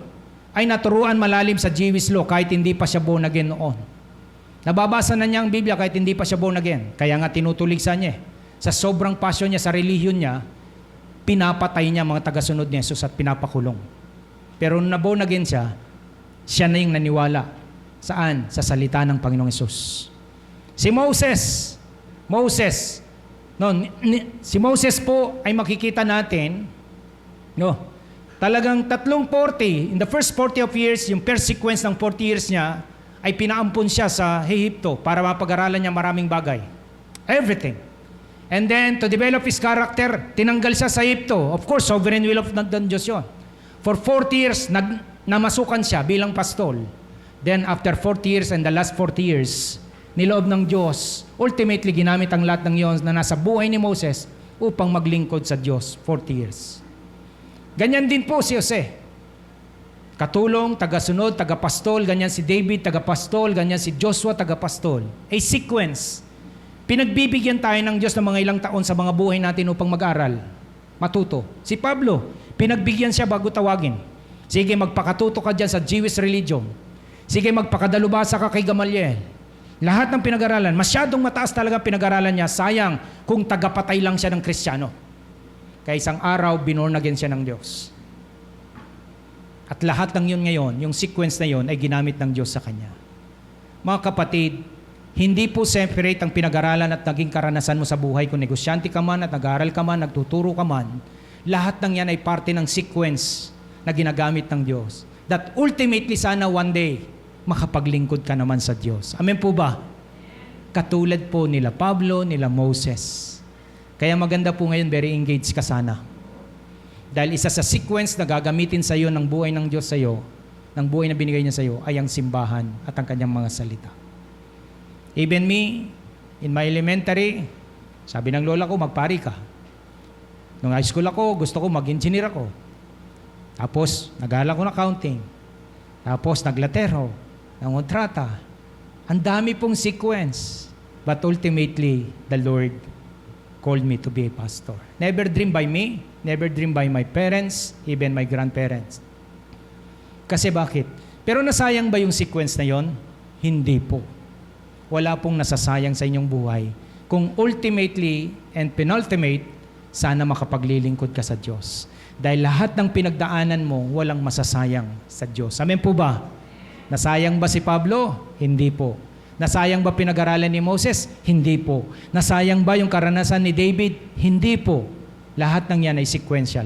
ay naturuan malalim sa Jewish law kahit hindi pa siya born again noon. Nababasa na niya ang Biblia kahit hindi pa siya born again. Kaya nga tinutuligsan niya. Sa sobrang passion niya sa relihiyon niya, pinapatay niya mga tagasunod ni Jesus at pinapakulong. Pero nung na-born again siya, siya na yung naniwala. Saan? Sa salita ng Panginoong Jesus. Si Moses, si Moses po ay makikita natin, no, talagang 40, in the first 40 of years, yung first sequence ng 40 years niya, ay pinaampun siya sa Ehipto para mapag-aralan niya maraming bagay. Everything. And then, to develop his character, tinanggal siya sa Ehipto. Of course, sovereign will of ng Diyos yun. For 40 years, namasukan siya bilang pastol. Then, after 40 years and the last 40 years, niloob ng Diyos, ultimately ginamit ang lahat ng yon na nasa buhay ni Moses upang maglingkod sa Diyos 40 years. Ganyan din po si Jose. Katulong, tagasunod, tagapastol, ganyan si David, tagapastol, ganyan si Joshua, tagapastol. A sequence. Pinagbibigyan tayo ng Diyos ng mga ilang taon sa mga buhay natin upang mag-aral, matuto. Si Pablo, pinagbigyan siya bago tawagin. Sige, magpakatuto ka dyan sa Jewish religion. Sige, magpakadalubasa ka kay Gamaliel. Lahat ng pinag-aralan, masyadong mataas talaga pinag-aralan niya. Sayang kung tagapatay lang siya ng Kristiyano. Kaya isang araw, binorn again siya ng Diyos. At lahat ng yun ngayon, yung sequence na yun, ay ginamit ng Diyos sa kanya. Mga kapatid, hindi po separate ang pinag-aralan at naging karanasan mo sa buhay. Kung negosyante ka man at nag-aaral ka man, nagtuturo ka man, lahat ng yan ay parte ng sequence na ginagamit ng Diyos. That ultimately sana one day, makapaglingkod ka naman sa Diyos. Amen po ba? Katulad po nila Pablo, nila Moses. Kaya maganda po ngayon, very engaged ka sana. Dahil isa sa sequence na gagamitin sa iyo ng buhay ng Diyos sa iyo, ng buhay na binigay niya sa iyo, ay ang simbahan at ang kanyang mga salita. Even me, in my elementary, sabi ng lola ko, magpari ka. Nung high school ako, gusto ko mag-engineer ako. Tapos, nag-aaral ako ng accounting. Tapos, naglatero, nangontrata. Ang dami pong sequence. But ultimately, the Lord called me to be a pastor. Never dreamed by me, never dreamed by my parents, even my grandparents. Kasi bakit? Pero nasayang ba yung sequence na yon? Hindi po. Wala pong nasasayang sa inyong buhay. Kung ultimately and penultimate, sana makapaglilingkod ka sa Diyos. Dahil lahat ng pinagdaanan mo, walang masasayang sa Diyos. Amen po ba? Nasayang ba si Pablo? Hindi po. Nasayang ba pinag-aralan ni Moses? Hindi po. Nasayang ba yung karanasan ni David? Hindi po. Lahat ng yan ay sequential.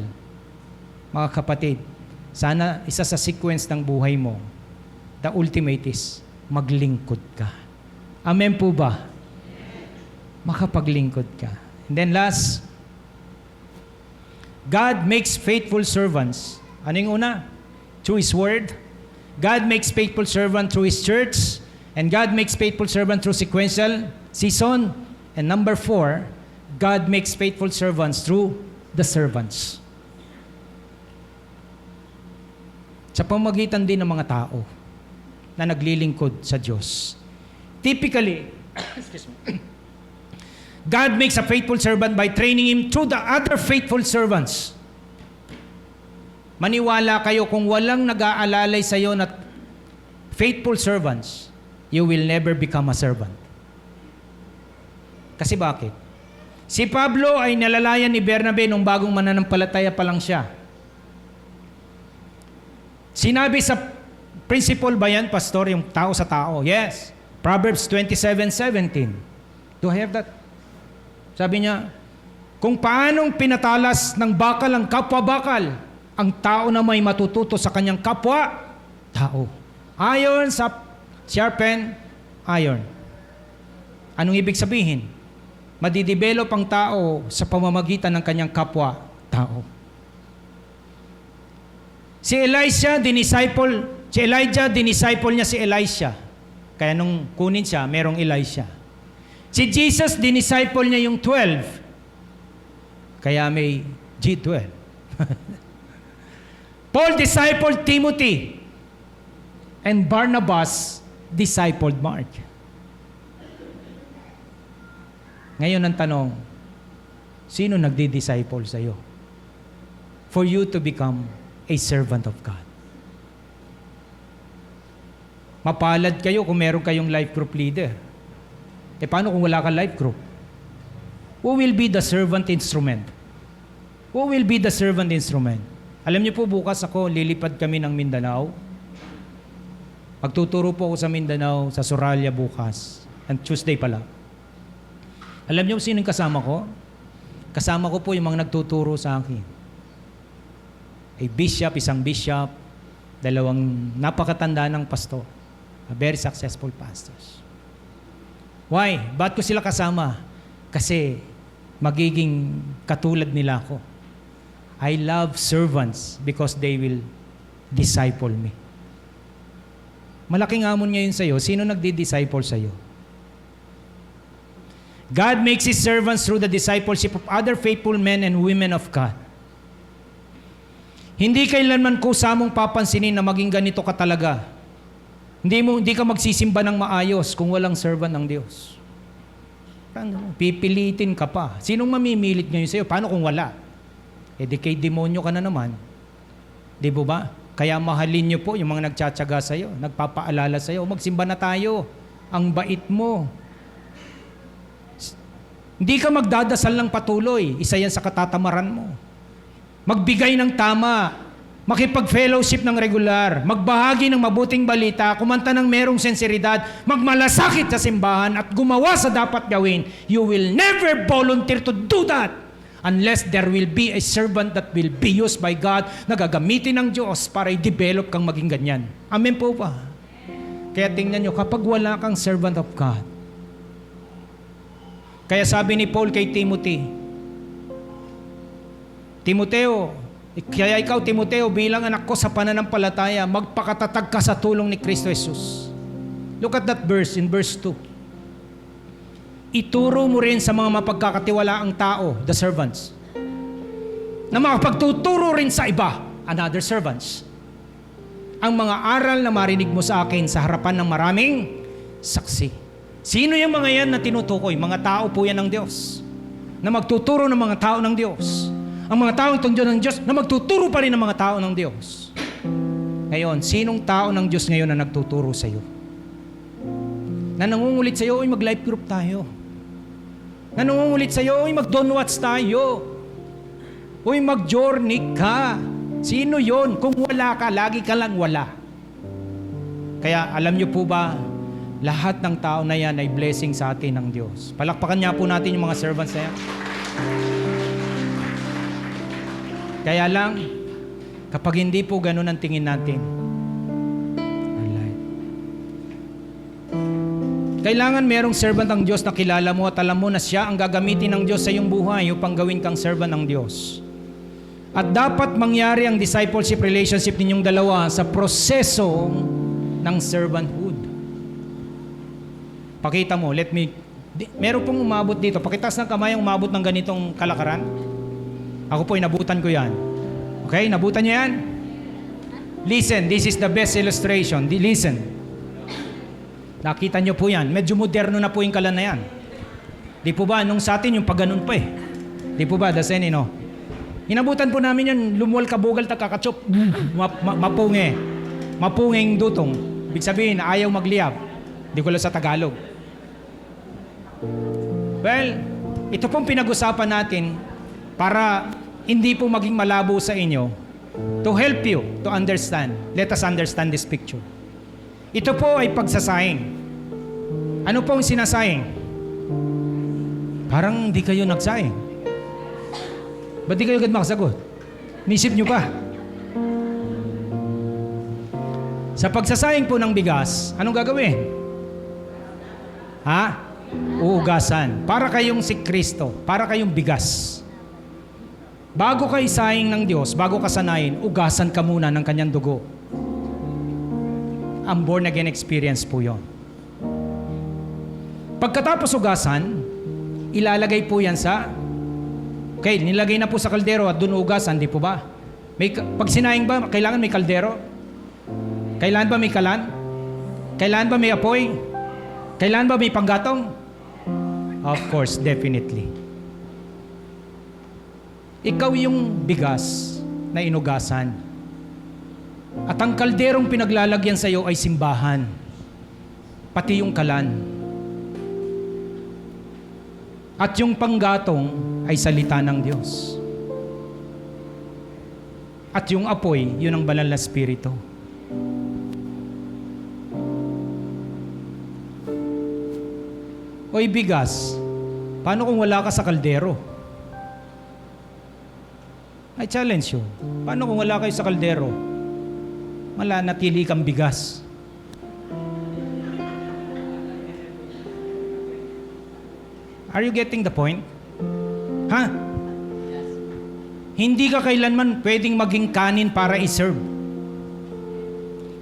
Mga kapatid, sana isa sa sequence ng buhay mo, the ultimate is maglingkod ka. Amen po ba? Makapaglingkod ka. And then last, God makes faithful servants. Ano yung una? Through His Word. God makes faithful servant through His church. And God makes faithful servant through sequential season. And number 4, God makes faithful servants through the servants. Sa pamamagitan din ng mga tao na naglilingkod sa Diyos. Typically, God makes a faithful servant by training him through the other faithful servants. Maniwala kayo, kung walang nag-aalalay sa iyo na faithful servants, you will never become a servant. Kasi bakit? Si Pablo ay nalalayan ni Bernabe nung bagong mananampalataya pa lang siya. Sinabi sa principle ba yan, pastor, yung tao sa tao? Yes. Proverbs 27:17. Do I have that? Sabi niya, kung paanong pinatalas ng bakal ang kapwa-bakal, ang tao na may matututo sa kanyang kapwa-tao. Iron sa sharpen iron. Anong ibig sabihin? Madidevelop ang tao sa pamamagitan ng kanyang kapwa-tao. Si Elijah, dinisciple niya si Elisha. Kaya nung kunin siya, merong Elisha. Si Jesus, dinisciple niya yung 12. Kaya may G12. Paul discipled Timothy. And Barnabas discipled Mark. Ngayon ang tanong, sino nagdi-disciple sa iyo? For you to become a servant of God. Mapalad kayo kung meron kayong life group leader. E paano kung wala kang life group? Who will be the servant instrument? Who will be the servant instrument? Alam niyo po, bukas ako, lilipad kami ng Mindanao. Magtuturo po ako sa Mindanao, sa Soraya bukas. And Tuesday pala. Alam niyo sino yung kasama ko? Kasama ko po yung mga nagtuturo sa akin. A bishop, isang bishop, dalawang napakatanda ng pastor. A very successful pastors. Why? Ba't ko sila kasama? Kasi magiging katulad nila ako. I love servants because they will disciple me. Malaking hamon ngayon sa'yo. Sino nagdi-disciple sa'yo? God makes His servants through the discipleship of other faithful men and women of God. Hindi kailanman kusa mong papansinin na maging ganito ka talaga. Hindi ka magsisimba ng maayos kung walang servant ng Diyos. Pipilitin ka pa. Sinong mamimilit ngayon sa'yo? Paano kung wala? E di kay demonyo ka na naman. Di ba? Kaya mahalin niyo po yung mga nagtsatsaga sa'yo, nagpapaalala sa'yo, magsimba na tayo. Ang bait mo. Hindi ka magdadasal ng patuloy. Isa yan sa katatamaran mo. Magbigay ng tama. Makipag-fellowship ng regular. Magbahagi ng mabuting balita. Kumanta ng merong sensiridad. Magmalasakit sa simbahan at gumawa sa dapat gawin. You will never volunteer to do that unless there will be a servant that will be used by God na gagamitin ng Diyos para i-develop kang maging ganyan. Amen po ba? Kaya tingnan nyo, kapag wala kang servant of God, kaya sabi ni Paul kay Timothy, Timoteo, kaya ikaw, Timoteo, bilang anak ko sa pananampalataya, magpakatatag ka sa tulong ni Kristo Jesus. Look at that verse in verse 2. Ituro mo rin sa mga mapagkakatiwalaang tao, the servants, na makapagtuturo rin sa iba. another servants. Ang mga aral na marinig mo sa akin sa harapan ng maraming saksi. Sino yung mga yan na tinutukoy? Mga tao po yan ng Diyos, na magtuturo ng mga tao ng Diyos. Ang mga tao itong Diyos ng Diyos, na magtuturo pa rin ng mga tao ng Diyos. Ngayon, sinong tao ng Diyos ngayon na nagtuturo sa iyo? Na nangungulit sa iyo, mag-life group tayo. Na nangungulit sa iyo, mag-Don't Watch tayo. Mag-journey ka. Sino yon? Kung wala ka, lagi ka lang wala. Kaya alam niyo po ba, lahat ng tao na yan ay blessing sa atin ng Diyos. Palakpakan niya po natin yung mga servants na yan. Kaya lang, kapag hindi po ganun ang tingin natin, kailangan merong servant ng Diyos na kilala mo at alam mo na siya ang gagamitin ng Diyos sa iyong buhay upang gawin kang servant ng Diyos. At dapat mangyari ang discipleship relationship ninyong dalawa sa proseso ng servanthood. Pakita mo, meron pong umabot dito. Pakitas ng kamay ang umabot ng ganitong kalakaran. Ako po, inabutan ko yan. Okay, nabutan niyo yan? Listen, this is the best illustration. Listen. Nakita niyo po yan. Medyo moderno na po yung kalan na yan. Di po ba, nung sa atin yung pagganon pa eh. Di po ba, that's any, no? Inabutan po namin yan, lumuwal kabugal, takakachop, mapunge. Mapungeng dutong. Ibig sabihin, ayaw magliyab. Di ko lang sa Tagalog. Well, ito pong pinag-usapan natin para hindi po maging malabo sa inyo, to help you to understand. Let us understand this picture. Ito po ay pagsasaying. Ano pong sinasaying? Parang di kayo nagsaying. Ba't di kayo agad makasagot? Nisip nyo pa. Sa pagsasaying po ng bigas, anong gagawin? Ha? Uugasan. Para kayong si Kristo. Para kayong bigas. Bago kayo saying ng Diyos, bago kasanayin, ugasan ka muna ng kanyang dugo. Ang born again experience po yon. Pagkatapos ugasan, ilalagay po yan sa okay, nilagay na po sa kaldero at doon ugasan, di po ba? Pag sinayang ba, kailangan may kaldero? Kailangan ba may kalan? Kailangan ba may apoy? Kailangan ba may panggatong? Of course, definitely. Ikaw yung bigas na inugasan. At ang kalderong pinaglalagyan sa iyo ay simbahan. Pati yung kalan. At yung panggatong ay salita ng Diyos. At yung apoy, yun ang banal na spirito. Oy bigas, paano kung wala ka sa kaldero? I challenge you. Paano kung wala kayo sa kaldero? Natili kang bigas. Are you getting the point? Ha? Hindi ka kailanman pwedeng maging kanin para i-serve.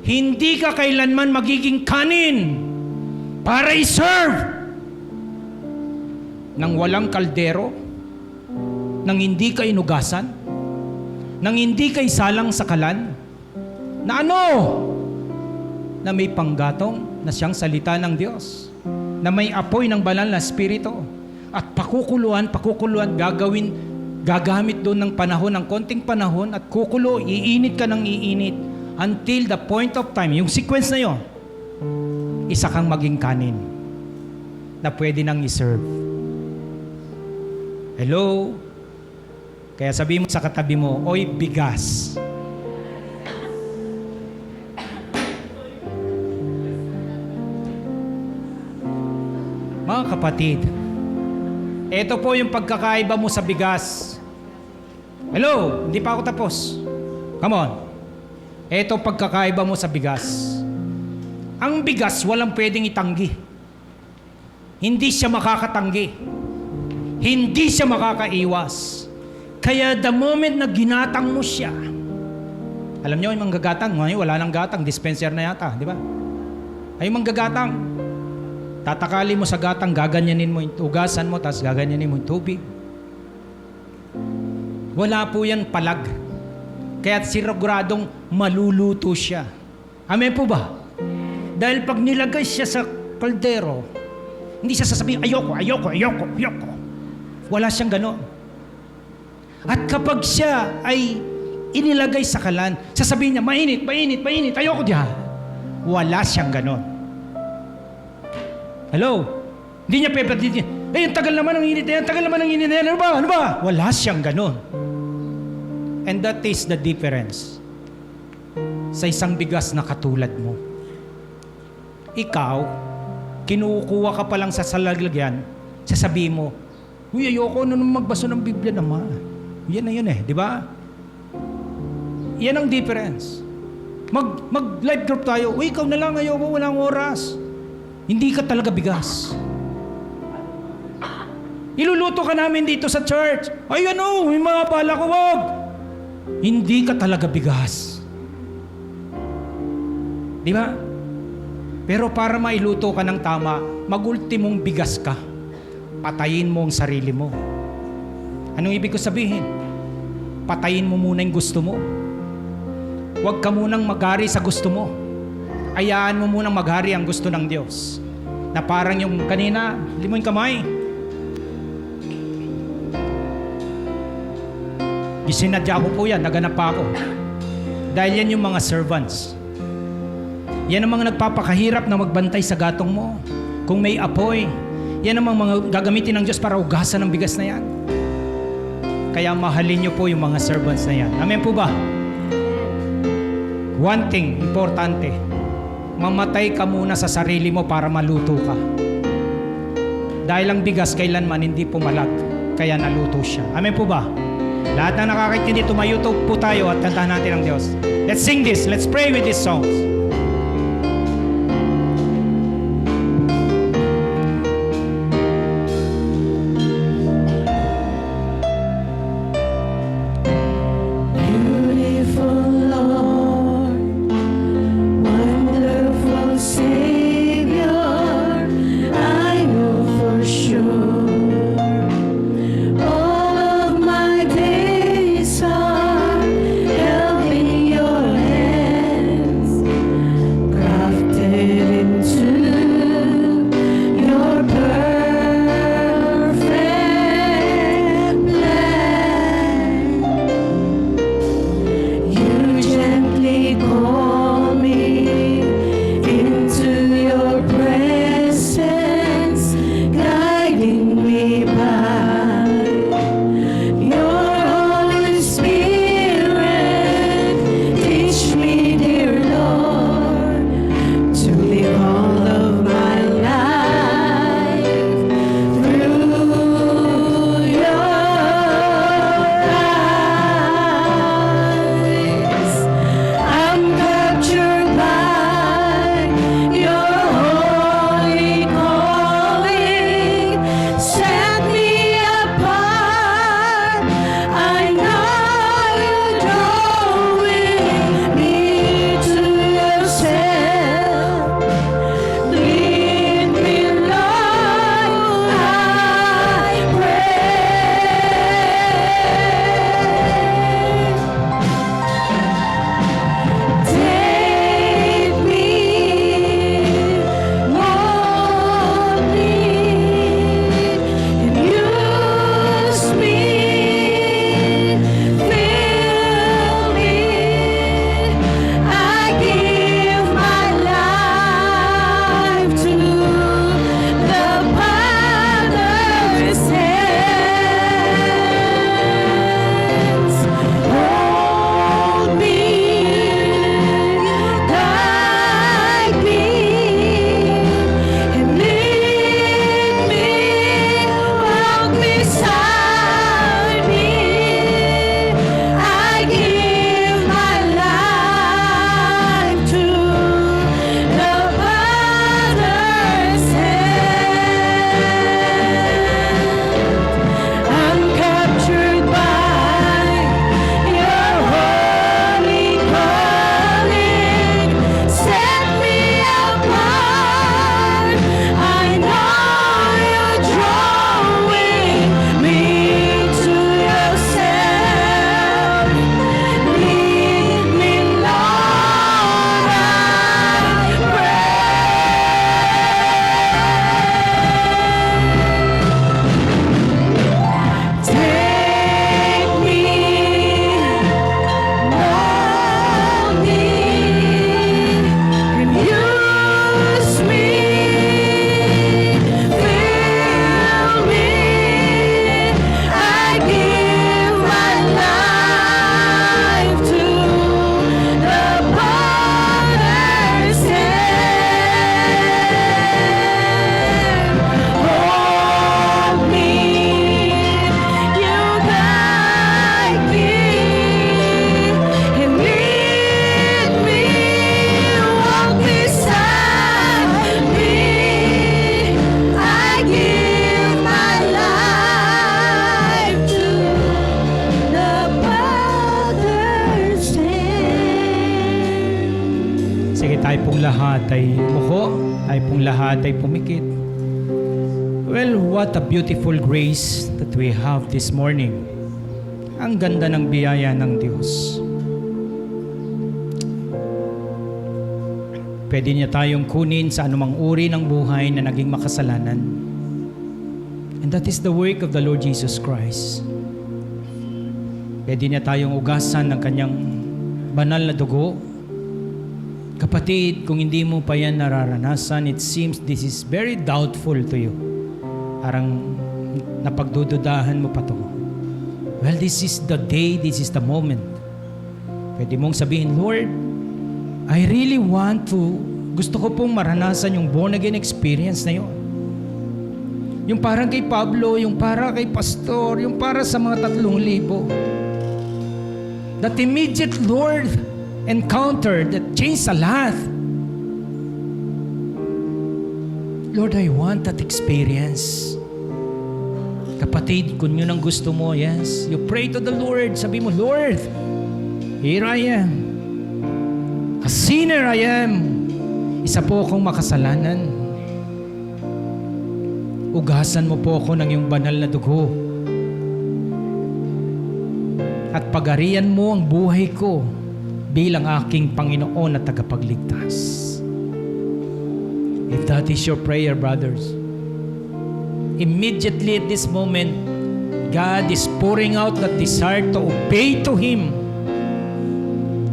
Hindi ka kailanman magiging kanin para i-serve. Nang walang kaldero, nang hindi ka inugasan, nang hindi ka isalang sa kalan, na ano? Na may panggatong na siyang salita ng Diyos, na may apoy ng banal na spirito, at pakukuluan, gagamit doon ng panahon, ng konting panahon, at kukulo, iinit ka ng iinit, until the point of time, yung sequence na yon, isa kang maging kanin, na pwede nang iserve. Hello? Kaya sabi mo sa katabi mo, oy bigas. Mga kapatid, ito po yung pagkakaiba mo sa bigas. Hello? Hindi pa ako tapos. Come on. Ito pagkakaiba mo sa bigas. Ang bigas walang pwedeng itanggi. Hindi siya makakatanggi. Hindi siya makakaiwas. Kaya the moment na ginatang mo siya, alam niyo yung manggagatang, ngayon wala nang gatang, dispenser na yata, di ba? Ay manggagatang, tatakali mo sa gatang, gaganyanin mo yung ugasan mo, tapos gaganyanin mo yung tubig. Wala po yan palag. Kaya siguradong maluluto siya. Amen po ba? Dahil pag nilagay siya sa kaldero, hindi siya sasabihin, ayoko. Wala siyang ganon. At kapag siya ay inilagay sa kalan, sasabihin niya, mainit, ayoko diyan. Wala siyang ganon. Hello? Hindi niya pepatitin, ang tagal naman ng init na yan, ano ba? Wala siyang ganon. And that is the difference sa isang bigas na katulad mo. Ikaw, kinukuha ka pa lang sa salalagyan, sasabihin mo, uy, ayoko na magbaso ng Biblia naman. Yan na yun di ba? Yan ang difference. Mag-life group tayo, uy, ikaw na lang, ayoko, walang oras. Hindi ka talaga bigas. Iluluto ka namin dito sa church. Ay, may mga bala ko, wag. Hindi ka talaga bigas. Di ba? Pero para mailuto ka ng tama, magultimong bigas ka. Patayin mo ang sarili mo. Anong ibig ko sabihin? Patayin mo muna yung gusto mo. Huwag ka munang maghari sa gusto mo. Ayaan mo munang maghari ang gusto ng Diyos. Na parang yung kanina, limoy kamay. Isinadya ko po yan, naganap pa ako. Dahil yan yung mga servants. Yan ang mga nagpapakahirap na magbantay sa gatong mo. Kung may apoy, yan ang mga gagamitin ng Diyos para ugasan ng bigas na yan. Kaya mahalin niyo po yung mga servants na yan. Amen po ba? One thing, importante. Mamatay ka muna sa sarili mo para maluto ka. Dahil ang bigas kailanman hindi pumalag, kaya naluto siya. Amen po ba? Lahat na nakakintindi, tumayo po tayo at kantahan natin ang Diyos. Let's sing this. Let's pray with these songs. Your hands tayo pong lahat ay umuko, tayo pong lahat ay pumikit. Well, what a beautiful grace that we have this morning. Ang ganda ng biyaya ng Diyos. Pwede niya tayong kunin sa anumang uri ng buhay na naging makasalanan. And that is the work of the Lord Jesus Christ. Pwede niya tayong ugasan ng kanyang banal na dugo. Kapatid, kung hindi mo pa yan nararanasan, it seems this is very doubtful to you. Parang napagdududahan mo pa to. Well, this is the day, this is the moment. Pwede mong sabihin, Lord, I really want to, gusto ko pong maranasan yung born again experience na yun. Yung parang kay Pablo, yung para kay Pastor, yung para sa mga 3,000. That immediate Lord encounter that changed a lot. Lord, I want that experience. Kapatid, kung yun ang gusto mo, yes, you pray to the Lord. Sabi mo, Lord, here I am. A sinner I am. Isa po akong makasalanan. Ugasan mo po ako ng iyong banal na dugo. At pagarian mo ang buhay ko bilang aking Panginoon at tagapagligtas. If that is your prayer, brothers, immediately at this moment, God is pouring out that desire to obey to Him.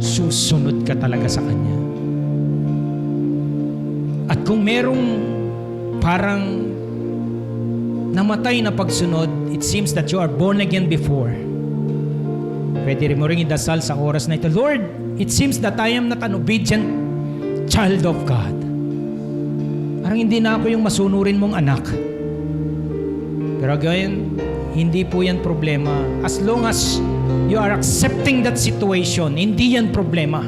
Susunod ka talaga sa Kanya. At kung merong parang namatay na pagsunod, it seems that you are born again before. Pwede rin mo rin idasal sa oras na ito, Lord, it seems that I am not an obedient child of God. Parang hindi na ako yung masunurin mong anak. Pero again, hindi po yan problema. As long as you are accepting that situation, hindi yan problema.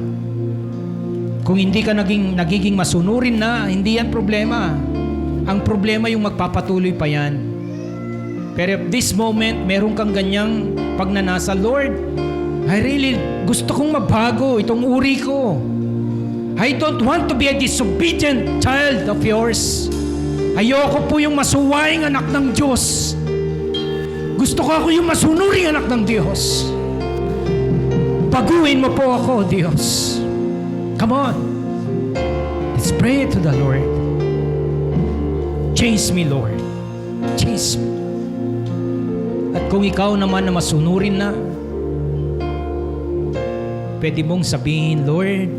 Kung hindi ka nagiging masunurin na, hindi yan problema. Ang problema yung magpapatuloy pa yan. Pero at this moment, meron kang ganyang pagnanasa, Lord, I really gusto kong mabago itong uri ko. I don't want to be a disobedient child of yours. Ayoko po yung masuwaing anak ng Diyos. Gusto ko ako yung masunuring anak ng Diyos. Baguhin mo po ako, Diyos. Come on. Let's pray to the Lord. Change me, Lord. Change me. At kung ikaw naman na masunurin na, pwede mong sabihin, Lord,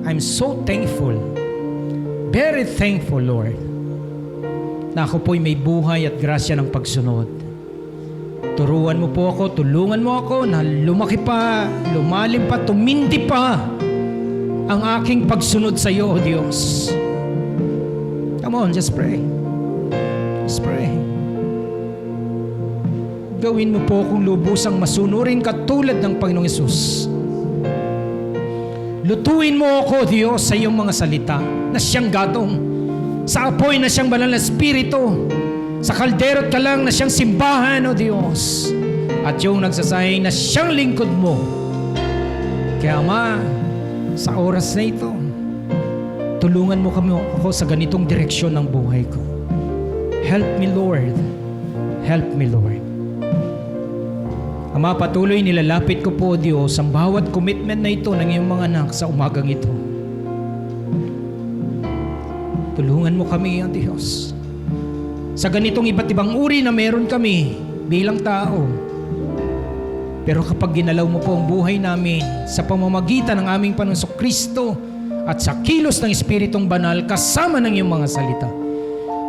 I'm so thankful, very thankful, Lord, na ako po'y may buhay at grasya ng pagsunod. Turuan mo po ako, tulungan mo ako na lumaki pa, lumalim pa, tumindi pa ang aking pagsunod sa iyo, O Diyos. Come on, just pray. Just pray. Gawin mo po akong lubusang masunurin katulad ng Panginoong Hesus. Lutuin mo ako, Diyos, sa iyong mga salita na siyang gatong, sa apoy na siyang banal na espiritu, sa kalderot ka lang na siyang simbahan, O Diyos, at yung nagsasayang na siyang lingkod mo. Kaya Ama, sa oras na ito, tulungan mo kami ako sa ganitong direksyon ng buhay ko. Help me, Lord. Help me, Lord. Ama, patuloy nilalapit ko po, Diyos, ang bawat commitment na ito ng iyong mga anak sa umagang ito. Tulungan mo kami, O Diyos. Sa ganitong iba't ibang uri na meron kami bilang tao. Pero kapag ginalaw mo po ang buhay namin sa pamamagitan ng aming Panginoong Kristo at sa kilos ng Espiritong Banal kasama ng iyong mga salita,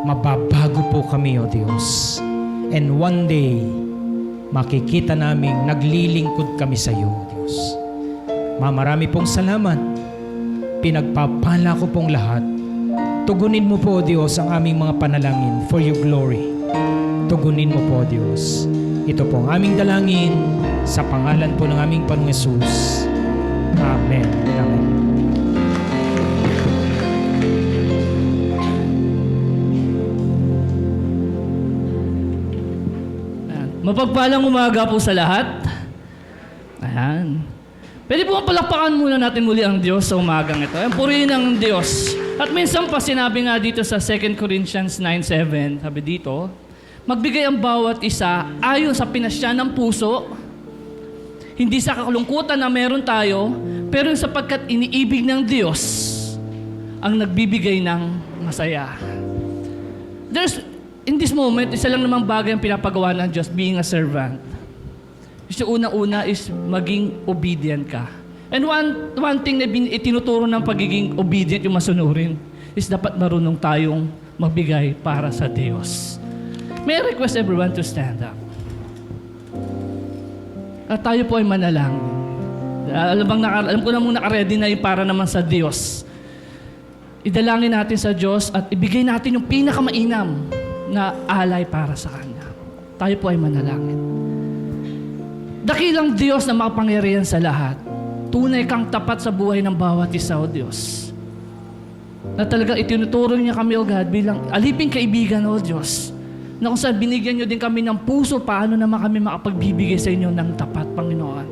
mababago po kami, O Diyos. And one day, makikita naming naglilingkod kami sa iyo, Diyos. Marami pong salamat. Pinagpapala ko pong lahat. Tugunin mo po, Diyos, ang aming mga panalangin for your glory. Tugunin mo po, Diyos. Ito po ang aming dalangin sa pangalan po ng aming Panginoong Hesus. Amen. Amen. Mapagpalang umaga po sa lahat. Ayan. Pwede po palakpakan muna natin muli ang Diyos sa umagang ito. Ang purihin ng Diyos. At minsan pa sinabi nga dito sa 2 Corinthians 9:7, sabi dito, magbigay ang bawat isa ayon sa pinasya ng puso, hindi sa kakalungkutan na meron tayo, pero sapagkat iniibig ng Diyos ang nagbibigay ng masaya. In this moment, isa lang namang bagay ang pinapagawa ng Diyos, being a servant. So, unang-una is maging obedient ka. And one thing na itinuturo ng pagiging obedient, yung masunurin, is dapat marunong tayong magbigay para sa Diyos. May I request everyone to stand up. At tayo po ay manalangin. Alam ko namang nakaredy na yung para naman sa Diyos. Idalangin natin sa Diyos at ibigay natin yung pinakamainam na alay para sa Kanya. Tayo po ay manalangin. Dakilang Diyos na makapangyarihan sa lahat, tunay kang tapat sa buhay ng bawat isa, O Diyos. Na talagang itinuturo niya kami, O God, bilang aliping kaibigan, O Diyos. Na kung saan binigyan niyo din kami ng puso, paano naman kami makapagbibigay sa inyo ng tapat, Panginoon.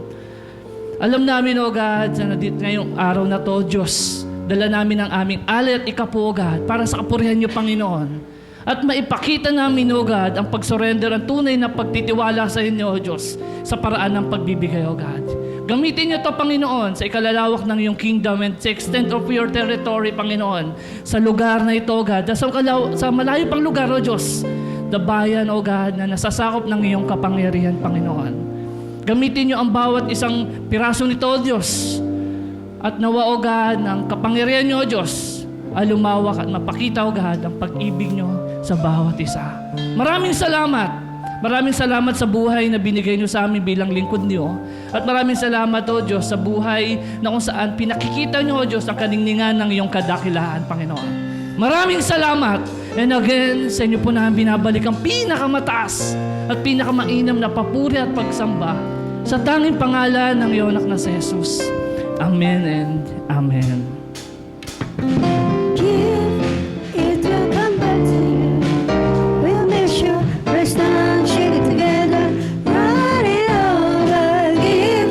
Alam namin, O God, sa ngayong araw na to, Diyos, dala namin ang aming alay at ikapo, O God, para sa kapurihan niyo, Panginoon. At maipakita namin, O God, ang pag-surrender, ang tunay na pagtitiwala sa inyo, O Diyos, sa paraan ng pagbibigay, O God. Gamitin niyo to, Panginoon, sa ikalalawak ng iyong kingdom and sa extent of your territory, Panginoon, sa lugar na ito, O God, sa malayo pang lugar, O Diyos, the bayan, O God, na nasasakop ng iyong kapangyarihan, Panginoon. Gamitin niyo ang bawat isang piraso nito, O Diyos, at nawa, O God, ng kapangyarihan niyo, O Diyos, ay lumawak at mapakita, O God, ang pag-ibig niyo sa bawat isa. Maraming salamat. Maraming salamat sa buhay na binigay niyo sa amin bilang lingkod niyo. At maraming salamat, O Diyos, sa buhay na kung saan pinakikita niyo, O Diyos, ang kaningningan ng iyong kadakilaan, Panginoon. Maraming salamat. And again, sa inyo po namin binabalik ang pinakamataas at pinakamainam na papuri at pagsamba sa tanging pangalan ng iyong anak na si Jesus. Amen and Amen. Give, it will come back to you. We'll measure, press down, shake it together, run it over. Give,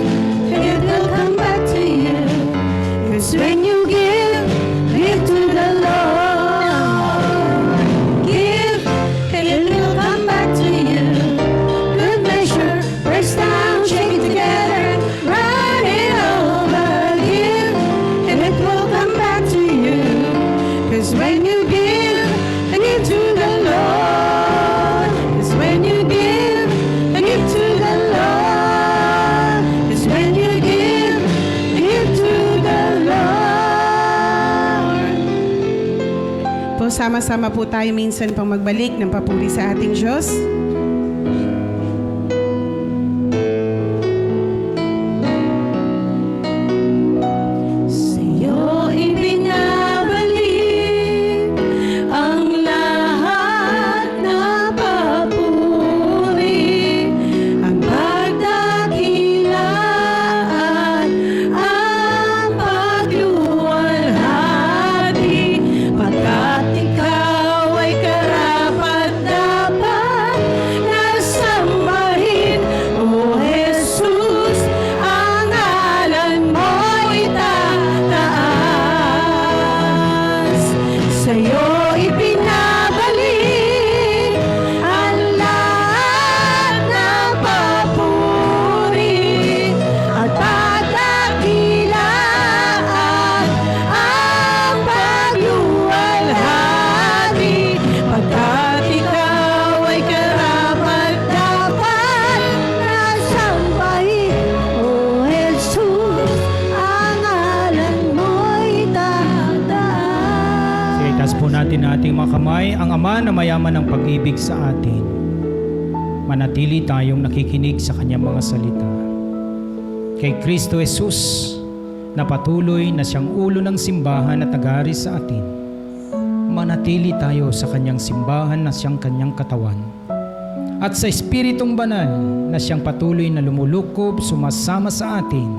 it will come back to you. 'Cause when you give to the Lord. Give, it will come back to you. Good measure, press down, shake it together, run it over. Give, and it will come back to you. 'Cause when you give to the Lord, 'cause when you give to the Lord, 'cause when you give to the Lord. Po, sama-sama po tayo minsan pang magbalik ng papuri sa ating Diyos. Sa'yo ibinabalik ang lahat na papuri, ang pagdakilaan, ang pagluwalhati, pagkat ikaw ay karapat-dapat na sambahin. O Jesus, ang ngalan mo'y tataas. Sa'yo ibinabalik ang lahat ng papuri at pagdakilaan, ang pagluwalhati, pagkat ikaw ay karapat-dapat na sambahin. O Jesus, ang ngalan mo'y tataas. Sige, taas po natin ang ating mga kamay. Ang Ama na mayaman ng pag-ibig sa atin, manatili tayong nakikinig sa Kanyang mga salita. Kay Kristo Jesus, na patuloy na siyang ulo ng simbahan at nag-aari sa atin, manatili tayo sa Kanyang simbahan na siyang Kanyang katawan. At sa Espiritong Banal na siyang patuloy na lumulukob, sumasama sa atin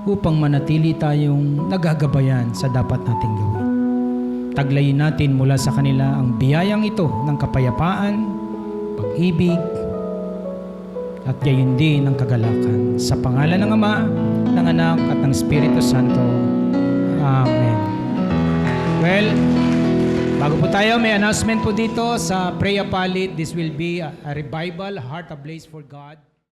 upang manatili tayong nagagabayan sa dapat nating gawin. Taglayin natin mula sa kanila ang biyayang ito ng kapayapaan, pag-ibig, at gayon din ng kagalakan. Sa pangalan ng Ama, ng Anak, at ng Espiritu Santo. Amen. Well, bago po tayo, may announcement po dito sa Pray Apalit. This will be a revival, Heart Ablaze for God.